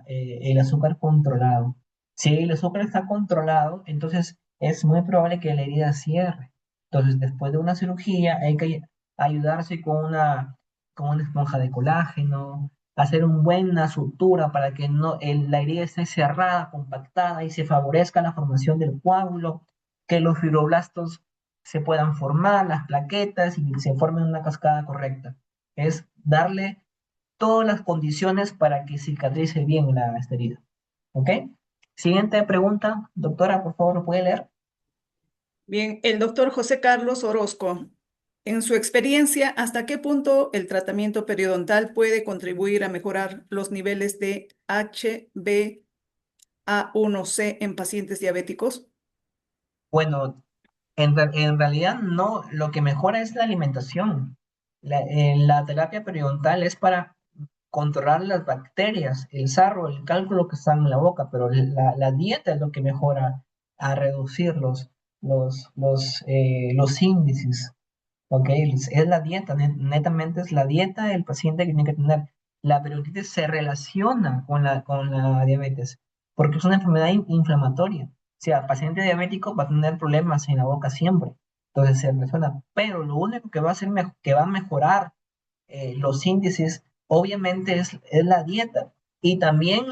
el azúcar controlado. Si el azúcar está controlado, entonces es muy probable que la herida cierre. Entonces, después de una cirugía, hay que ayudarse con una esponja de colágeno, hacer una buena sutura para que no, la herida esté cerrada, compactada y se favorezca la formación del coágulo, que los fibroblastos se puedan formar, las plaquetas y se formen una cascada correcta. Es darle todas las condiciones para que cicatrice bien la herida. ¿Ok? Siguiente pregunta, doctora, por favor, ¿lo puede leer? Bien, el doctor José Carlos Orozco, en su experiencia, ¿hasta qué punto el tratamiento periodontal puede contribuir a mejorar los niveles de HbA1c en pacientes diabéticos? Bueno, en realidad no, lo que mejora es la alimentación. La terapia periodontal es para controlar las bacterias, el sarro, el cálculo que está en la boca, pero la dieta es lo que mejora a reducir los índices. ¿Ok? Es la dieta, netamente es la dieta del paciente que tiene que tener. La periodontitis se relaciona con la diabetes, porque es una enfermedad inflamatoria. O sea, el paciente diabético va a tener problemas en la boca siempre. Entonces se relaciona. Pero lo único que va a hacer que va a mejorar los índices, obviamente, es la dieta. Y también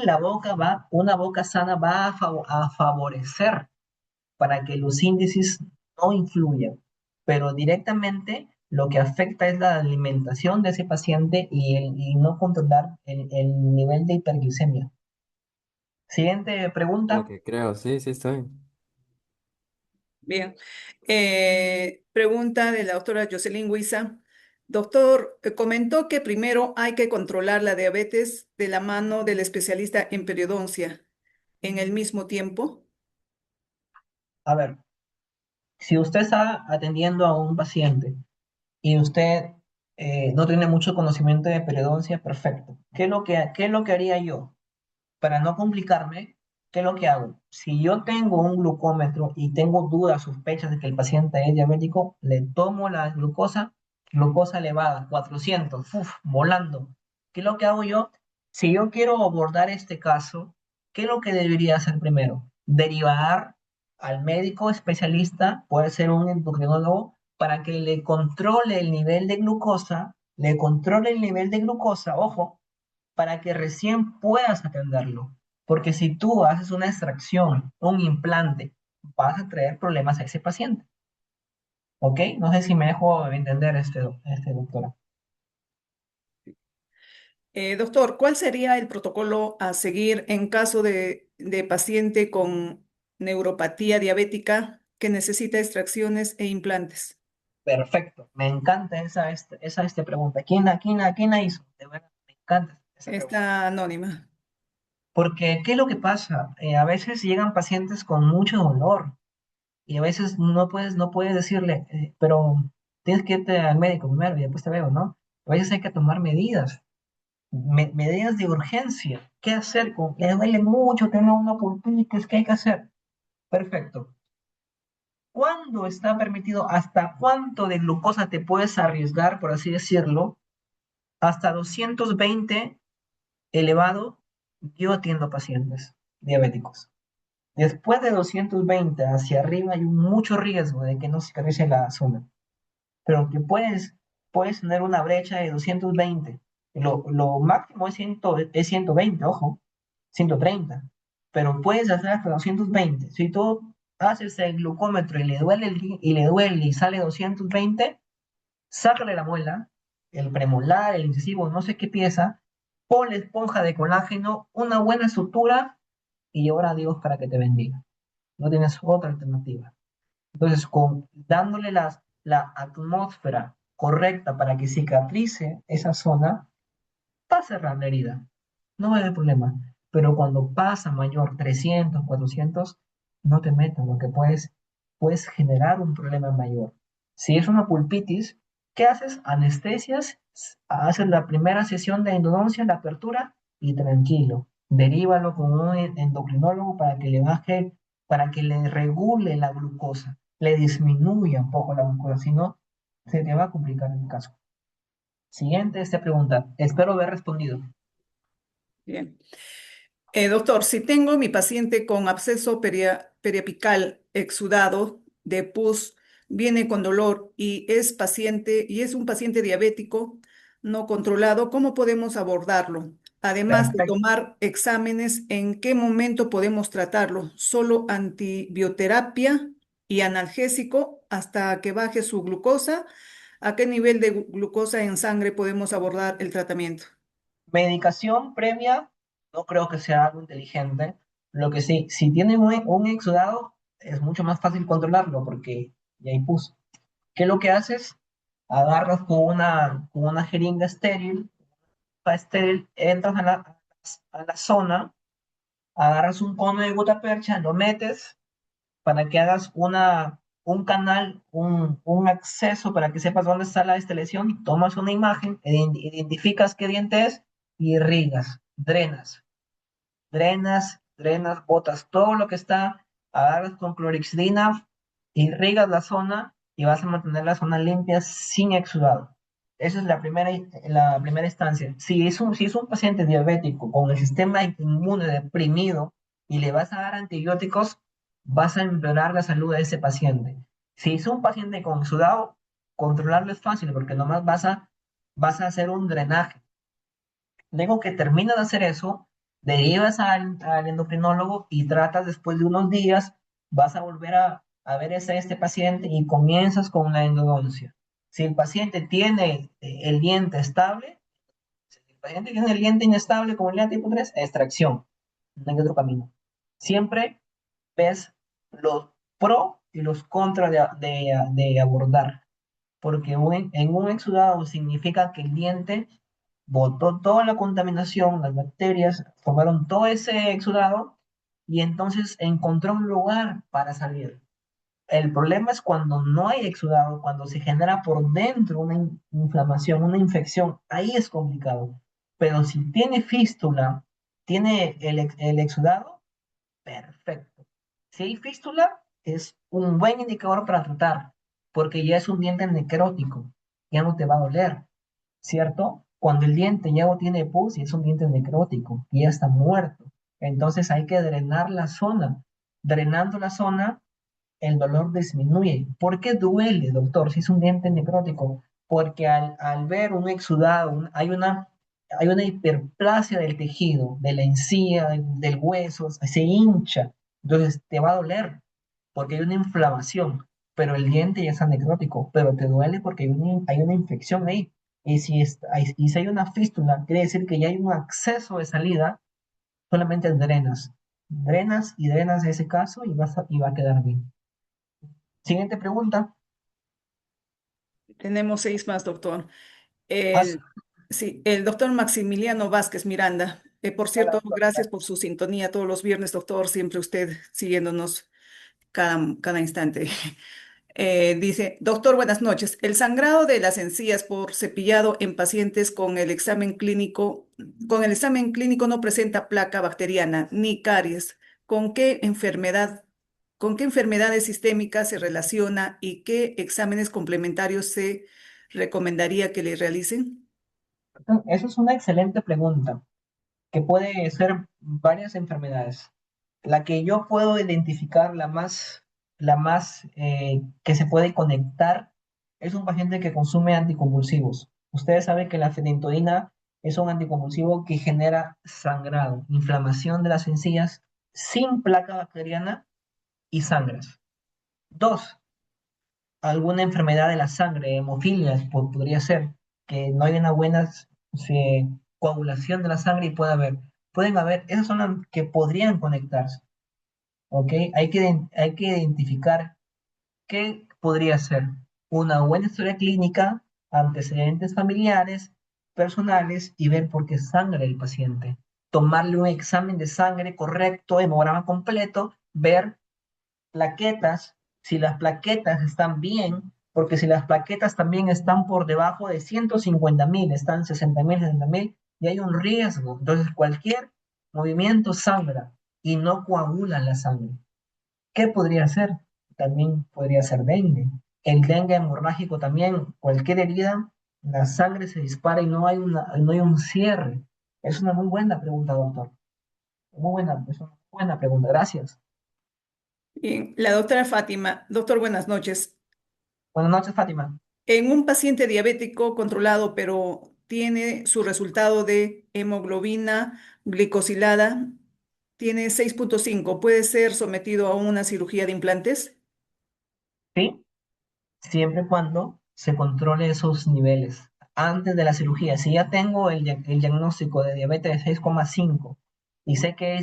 una boca sana va a favorecer para que los índices no influyan, pero directamente lo que afecta es la alimentación de ese paciente y no controlar el nivel de hiperglicemia. Siguiente Lo pregunta. que creo, sí, sí, estoy. Bien. Pregunta de la doctora Jocelyn Huiza. Doctor, comentó que primero hay que controlar la diabetes de la mano del especialista en periodoncia en el mismo tiempo. A ver, si usted está atendiendo a un paciente y usted no tiene mucho conocimiento de periodoncia, perfecto. ¿Qué es lo que haría yo? Para no complicarme, ¿qué es lo que hago? Si yo tengo un glucómetro y tengo dudas, sospechas de que el paciente es diabético, le tomo la glucosa elevada, 400, uf, volando. ¿Qué es lo que hago yo? Si yo quiero abordar este caso, ¿qué es lo que debería hacer primero? Derivar al médico especialista, puede ser un endocrinólogo, para que le controle el nivel de glucosa, ojo, para que recién puedas atenderlo. Porque si tú haces una extracción, un implante, vas a traer problemas a ese paciente. ¿Ok? No sé si me dejo entender doctora. Doctor, ¿cuál sería el protocolo a seguir en caso de paciente con neuropatía diabética que necesita extracciones e implantes? Perfecto. Me encanta esa pregunta. ¿Quién la hizo? De verdad, me encanta esa pregunta. Está anónima. Porque, ¿qué es lo que pasa? A veces llegan pacientes con mucho dolor y a veces no puedes decirle, pero tienes que irte al médico primero y después te veo, ¿no? A veces hay que tomar medidas. Medidas de urgencia. ¿Qué hacer? Le duele mucho, tiene una pulpitis, ¿qué hay que hacer? Perfecto. ¿Cuándo está permitido? ¿Hasta cuánto de glucosa te puedes arriesgar, por así decirlo? Hasta 220 elevado, yo atiendo pacientes diabéticos. Después de 220 hacia arriba hay mucho riesgo de que no cicatrice la zona. Pero que puedes tener una brecha de 220. Lo máximo es 120, ojo, 130. Pero puedes hacer hasta 220. Si tú haces el glucómetro y le duele y sale 220, sácale la muela, el premolar, el incisivo, no sé qué pieza, ponle esponja de colágeno, una buena sutura y ora a Dios para que te bendiga. no tienes otra alternativa. Entonces, dándole la atmósfera correcta para que cicatrice esa zona, va a cerrar la herida, no va a haber problema. Pero cuando pasa mayor 300, 400, no te metas, porque puedes generar un problema mayor. Si es una pulpitis, ¿qué haces? Anestesias, haces la primera sesión de endodoncia, la apertura, y tranquilo. Derívalo con un endocrinólogo para que le baje, para que le regule la glucosa, le disminuya un poco la glucosa, si no, se te va a complicar el caso. Siguiente esta pregunta. Espero haber respondido. Bien. Doctor, si tengo mi paciente con absceso periapical exudado de pus, viene con dolor y es un paciente diabético no controlado, ¿cómo podemos abordarlo? Además de Perfecto. tomar exámenes, ¿en qué momento podemos tratarlo? ¿Solo antibioterapia y analgésico hasta que baje su glucosa? ¿A qué nivel de glucosa en sangre podemos abordar el tratamiento? Medicación previa, no creo que sea algo inteligente. Lo que sí, si tiene un exudado, es mucho más fácil controlarlo porque ya hay pus. ¿Qué es lo que haces? Agarras con una jeringa estéril, entras a la zona, agarras un cono de gutapercha, lo metes para que hagas un canal, un acceso para que sepas dónde está esta lesión, tomas una imagen, identificas qué diente es y irrigas, drenas, botas todo lo que está, agarras con clorexidina, irrigas la zona y vas a mantener la zona limpia sin exudado. Esa es la primera instancia. Si es un paciente diabético con el sistema inmune deprimido y le vas a dar antibióticos, vas a empeorar la salud de ese paciente. Si es un paciente con exudado, controlarlo es fácil porque nomás vas a hacer un drenaje. Luego que terminas de hacer eso, derivas al endocrinólogo y tratas después de unos días, vas a volver a ver a este paciente y comienzas con la endodoncia. Si el paciente tiene el diente estable, si el paciente tiene el diente inestable como el diente tipo 3, extracción. No hay otro camino. Siempre ves los pro y los contra de abordar, porque en un exudado significa que el diente botó toda la contaminación, las bacterias formaron todo ese exudado y entonces encontró un lugar para salir. El problema es cuando no hay exudado, cuando se genera por dentro una inflamación, una infección, ahí es complicado. Pero si tiene fístula, tiene el exudado, perfecto. Si hay fístula, es un buen indicador para tratar, porque ya es un diente necrótico, ya no te va a doler, ¿cierto? Cuando el diente ya no tiene pus y es un diente necrótico, y ya está muerto. Entonces hay que drenar la zona. Drenando la zona, el dolor disminuye. ¿Por qué duele, doctor, si es un diente necrótico? Porque al ver un exudado, hay una hiperplasia del tejido, de la encía, del hueso, se hincha. Entonces te va a doler porque hay una inflamación, pero el diente ya está necrótico, pero te duele porque hay una infección ahí. Y si hay una fístula, quiere decir que ya hay un acceso de salida, solamente drenas. Drenas y drenas de ese caso y va a quedar bien. Siguiente pregunta. Tenemos 6 más, doctor. Haz- El, sí, el doctor Maximiliano Vázquez Miranda. Por Hola, cierto, doctor, ¿qué gracias tal? por su sintonía todos los viernes, doctor. Siempre usted siguiéndonos cada instante. Dice, doctor, buenas noches. El sangrado de las encías por cepillado en pacientes con el examen clínico no presenta placa bacteriana ni caries. ¿Con qué enfermedad, con qué enfermedades sistémicas se relaciona y qué exámenes complementarios se recomendaría que le realicen? Esa es una excelente pregunta, que puede ser varias enfermedades. La que yo puedo identificar, la más que se puede conectar, es un paciente que consume anticonvulsivos. Ustedes saben que la fenitoína es un anticonvulsivo que genera sangrado, inflamación de las encías sin placa bacteriana y sangras. Dos, alguna enfermedad de la sangre, hemofilia, podría ser, que no hay una buena coagulación de la sangre y pueden haber, esas son las que podrían conectarse. ¿ok? Hay que identificar qué podría ser una buena historia clínica, antecedentes familiares, personales y ver por qué sangra el paciente. Tomarle un examen de sangre correcto, hemograma completo, ver plaquetas, si las plaquetas están bien, porque si las plaquetas también están por debajo de 150.000, están 60.000, 70.000, y hay un riesgo. Entonces, cualquier movimiento sangra y no coagula la sangre. ¿Qué podría ser? También podría ser dengue. El dengue hemorrágico también, cualquier herida, la sangre se dispara y no hay un cierre. Es una muy buena pregunta, doctor. Es una buena pregunta. Gracias. Bien, la doctora Fátima. Doctor, buenas noches. Buenas noches, Fátima. En un paciente diabético controlado, pero tiene su resultado de hemoglobina glicosilada, tiene 6,5, ¿puede ser sometido a una cirugía de implantes? ¿Sí? Siempre y cuando se controle esos niveles antes de la cirugía. Si ya tengo el diagnóstico de diabetes de 6,5 y sé que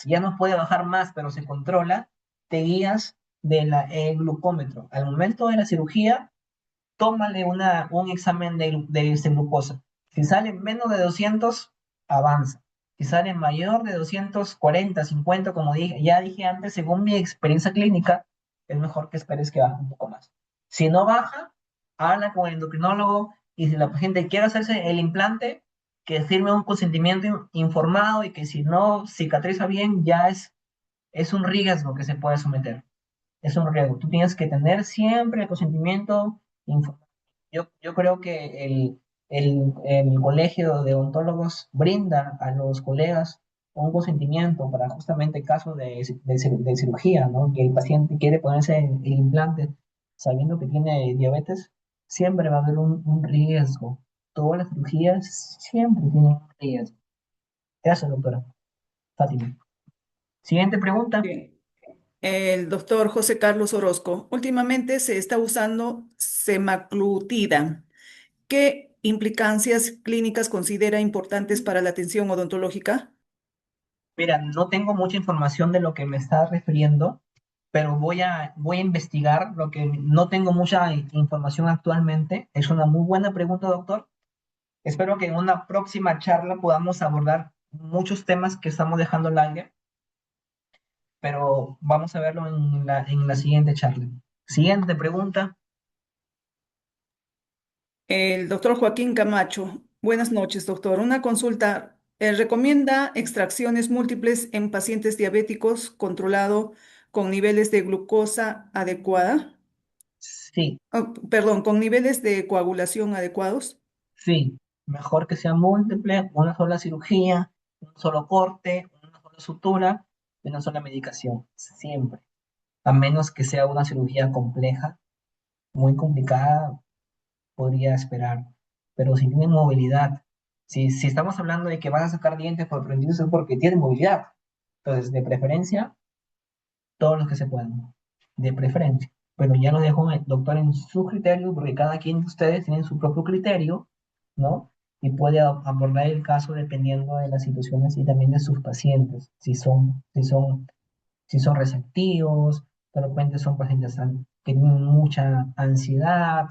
ya no puede bajar más, pero se controla, te guías el glucómetro. Al momento de la cirugía, tómale un examen de este glucosa. Si sale menos de 200, avanza. Si sale mayor de 240, 50, como ya dije antes, según mi experiencia clínica, es mejor que esperes que baje un poco más. Si no baja, habla con el endocrinólogo y si la paciente quiere hacerse el implante, que firme un consentimiento informado y que si no cicatriza bien, es un riesgo que se puede someter. Es un riesgo. Tú tienes que tener siempre el consentimiento informado. Yo creo que el colegio de odontólogos brinda a los colegas un consentimiento para justamente casos de cirugía, ¿no? Que el paciente quiere ponerse el implante sabiendo que tiene diabetes, siempre va a haber un riesgo. Todas las cirugías siempre tienen un riesgo. Gracias, doctora Fátima. Siguiente pregunta. Bien. El doctor José Carlos Orozco. Últimamente se está usando semaglutida. ¿Qué implicancias clínicas considera importantes para la atención odontológica? Mira, no tengo mucha información de lo que me estás refiriendo, pero voy a investigar lo que no tengo mucha información actualmente. Es una muy buena pregunta, doctor. Espero que en una próxima charla podamos abordar muchos temas que estamos dejando al aire, pero vamos a verlo en la siguiente charla. Siguiente pregunta. El doctor Joaquín Camacho. Buenas noches, doctor. Una consulta. ¿Recomienda extracciones múltiples en pacientes diabéticos controlado con niveles de glucosa adecuada? Sí, Perdón, con niveles de coagulación adecuados. sí. Mejor que sea múltiple, una sola cirugía, un solo corte, una sola sutura y una sola medicación. Siempre. A menos que sea una cirugía compleja, muy complicada, podría esperar. Pero si tiene movilidad, si estamos hablando de que vas a sacar dientes por prendidos es porque tiene movilidad. Entonces, de preferencia, todos los que se puedan. De preferencia. Pero ya lo dejo, doctor, en su criterio, porque cada quien de ustedes tiene su propio criterio, ¿no? Y puede abordar el caso dependiendo de las situaciones y también de sus pacientes, si son receptivos, de repente son pacientes que tienen mucha ansiedad,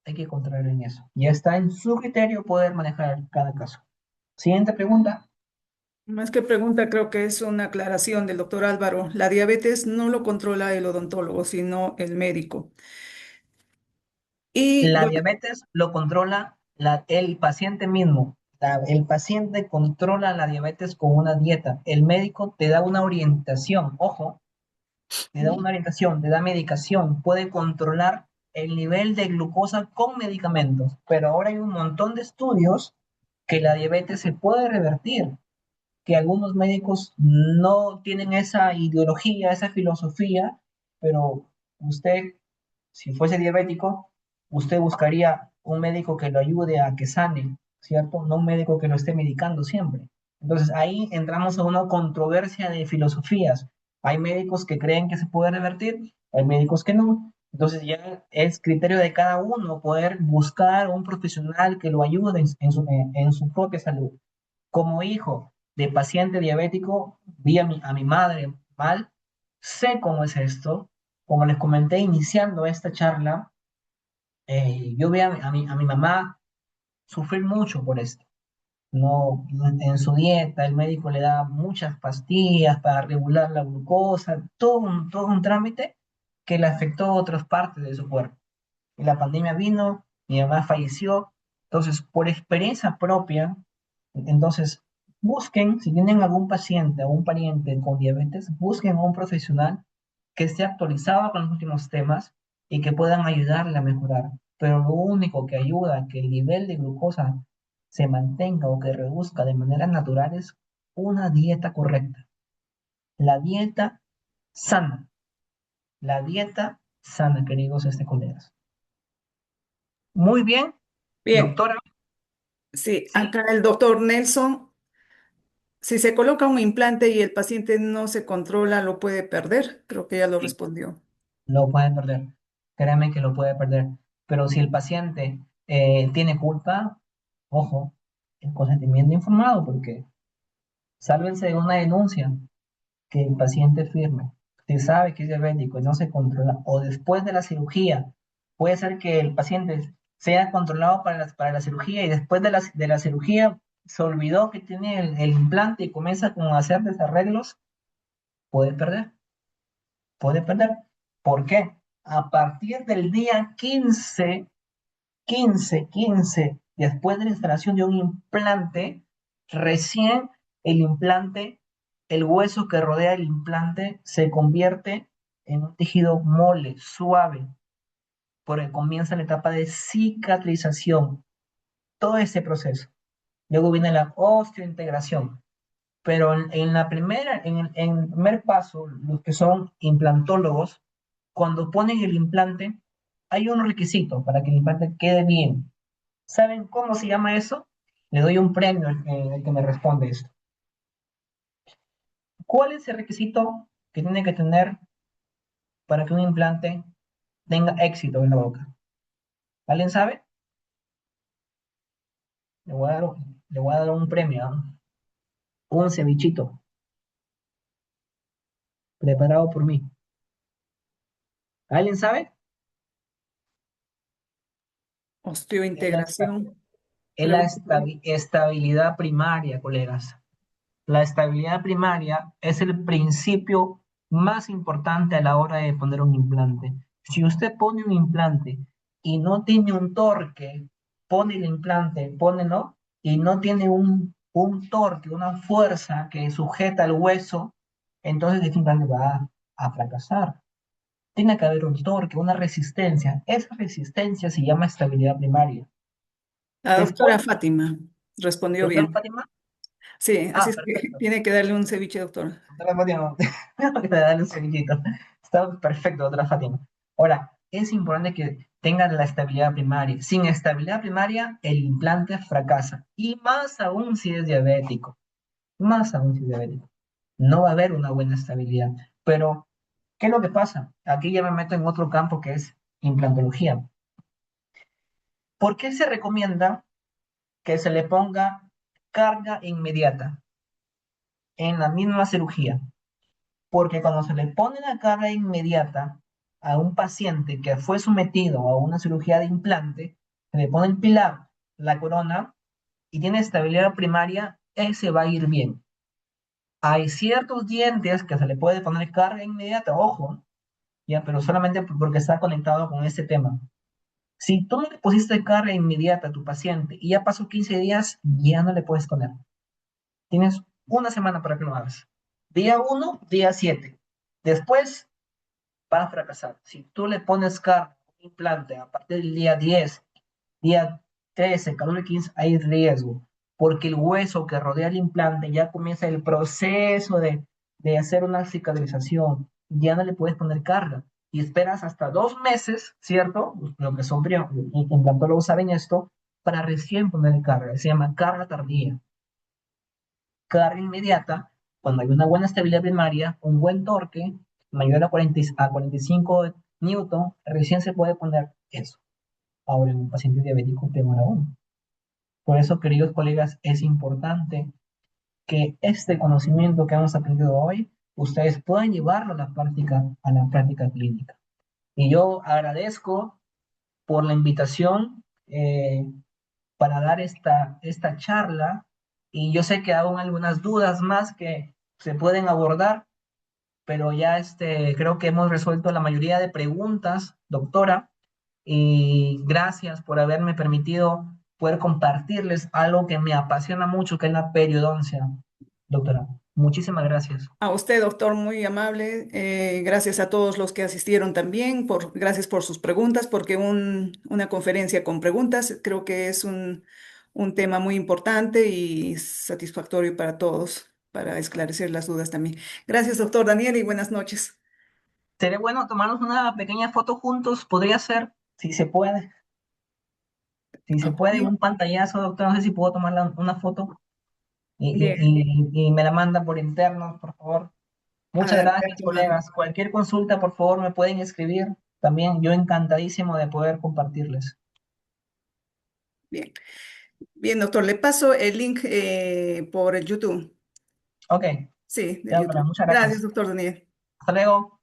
hay que controlar en eso. Ya está en su criterio poder manejar cada caso. Siguiente pregunta. Más que pregunta, creo que es una aclaración del doctor Álvaro. La diabetes no lo controla el odontólogo, sino el médico. Y La diabetes lo controla el paciente mismo. El paciente controla la diabetes con una dieta. El médico te da una orientación, ojo, te da una orientación, te da medicación, puede controlar el nivel de glucosa con medicamentos. Pero ahora hay un montón de estudios que la diabetes se puede revertir, que algunos médicos no tienen esa ideología, esa filosofía, pero usted, si fuese diabético, usted buscaría un médico que lo ayude a que sane, ¿cierto? No un médico que lo esté medicando siempre. Entonces ahí entramos a una controversia de filosofías. Hay médicos que creen que se puede revertir, hay médicos que no. Entonces ya es criterio de cada uno poder buscar un profesional que lo ayude en su propia salud. Como hijo de paciente diabético, vi a mi madre mal sé cómo es esto. Como les comenté iniciando esta charla, yo veo a mi mamá sufrir mucho por esto. No, en su dieta el médico le da muchas pastillas para regular la glucosa, todo un trámite que le afectó a otras partes de su cuerpo. Y la pandemia vino, mi mamá falleció. Entonces, por experiencia propia, entonces busquen, si tienen algún paciente o un pariente con diabetes, busquen a un profesional que esté actualizado con los últimos temas y que puedan ayudarle a mejorar. Pero lo único que ayuda a que el nivel de glucosa se mantenga o que reduzca de manera natural es una dieta correcta. La dieta sana. La dieta sana, queridos colegas. Muy bien, Bien, doctora. sí, Sí, acá el doctor Nelson, si se coloca un implante y el paciente no se controla, lo puede perder. Creo que ya lo sí, respondió. lo puede perder. Créame que lo puede perder. Pero si el paciente tiene culpa, ojo, el consentimiento informado, porque sálvense de una denuncia que el paciente firme. Si sabe que es diabético y no se controla, o después de la cirugía, puede ser que el paciente sea controlado para la cirugía y después de la cirugía se olvidó que tiene el implante y comienza como a hacer desarreglos, puede perder, puede perder. ¿Por qué? A partir del día 15 después de la instalación de un implante, recién el implante, el hueso que rodea el implante se convierte en un tejido mole, suave, porque comienza la etapa de cicatrización, todo ese proceso. Luego viene la osteointegración, pero en el primer paso, los que son implantólogos, cuando ponen el implante, hay un requisito para que el implante quede bien. ¿Saben cómo se llama eso? Le doy un premio al que me responde esto. ¿Cuál es el requisito que tiene que tener para que un implante tenga éxito en la boca? ¿Alguien sabe? Le voy a dar, le voy a dar un premio, ¿ah? Un cevichito preparado por mí. ¿Alguien sabe? Es la, esta- Osteointegración. es la Pregunta. estabilidad primaria, colegas. La estabilidad primaria es el principio más importante a la hora de poner un implante. Si usted pone un implante y no tiene un torque, pone el implante, pónelo, y no tiene un torque, una fuerza que sujeta el hueso, entonces este implante va a fracasar. Tiene que haber un torque, una resistencia. Esa resistencia se llama estabilidad primaria. La Después, doctora Fátima respondió doctora bien. Fátima. Sí, así Ah, es que perfecto. tiene que darle un ceviche, doctora. Otra Fátima, tengo que darle un seguidito. Está perfecto, otra Fátima. Ahora, es importante que tengan la estabilidad primaria. Sin estabilidad primaria, el implante fracasa. Y más aún si es diabético. Más aún si es diabético. No va a haber una buena estabilidad. Pero, ¿qué es lo que pasa? Aquí ya me meto en otro campo que es implantología. ¿Por qué se recomienda que se le ponga carga inmediata en la misma cirugía? Porque cuando se le pone la carga inmediata a un paciente que fue sometido a una cirugía de implante, se le pone el pilar, la corona y tiene estabilidad primaria, ese va a ir bien. Hay ciertos dientes que se le puede poner carga inmediata, ojo, ya, pero solamente porque está conectado con este tema. Si tú no le pusiste carga inmediata a tu paciente y ya pasó 15 días, ya no le puedes poner. Tienes una semana para que lo hagas. Día 1, día 7. Después va a fracasar. Si tú le pones carga, un implante a partir del día 10, día 13, 14, 15, hay riesgo, porque el hueso que rodea el implante ya comienza el proceso de hacer una cicatrización. Ya no le puedes poner carga. Y esperas hasta 2 meses, ¿cierto? Lo que son implantólogos saben esto, para recién poner carga. Se llama carga tardía. Carga inmediata, cuando hay una buena estabilidad primaria, un buen torque, mayor a 45 newton, recién se puede poner eso. Ahora en un paciente diabético, peor aún. Por eso, queridos colegas, es importante que este conocimiento que hemos aprendido hoy ustedes puedan llevarlo a la práctica clínica. Y yo agradezco por la invitación para dar esta charla y yo sé que aún hay algunas dudas más que se pueden abordar, pero ya creo que hemos resuelto la mayoría de preguntas, doctora, y gracias por haberme permitido poder compartirles algo que me apasiona mucho, que es la periodoncia, doctora. Muchísimas gracias. A usted, doctor, muy amable. Gracias a todos los que asistieron también. Gracias por sus preguntas, porque una conferencia con preguntas creo que es un tema muy importante y satisfactorio para todos, para esclarecer las dudas también. Gracias, doctor Daniel, y buenas noches. Sería bueno tomarnos una pequeña foto juntos, podría ser, si se puede. Si se puede, Bien, un pantallazo, doctor, no sé si puedo tomar una foto bien. y me la manda por interno, por favor. Muchas Ya gracias, te mando. colegas. Cualquier consulta, por favor, me pueden escribir. También yo encantadísimo de poder compartirles. Bien, bien, doctor, le paso el link por el YouTube. Ok, Sí, del ya, para, YouTube. muchas Gracias, gracias. doctor Daniel. Hasta luego.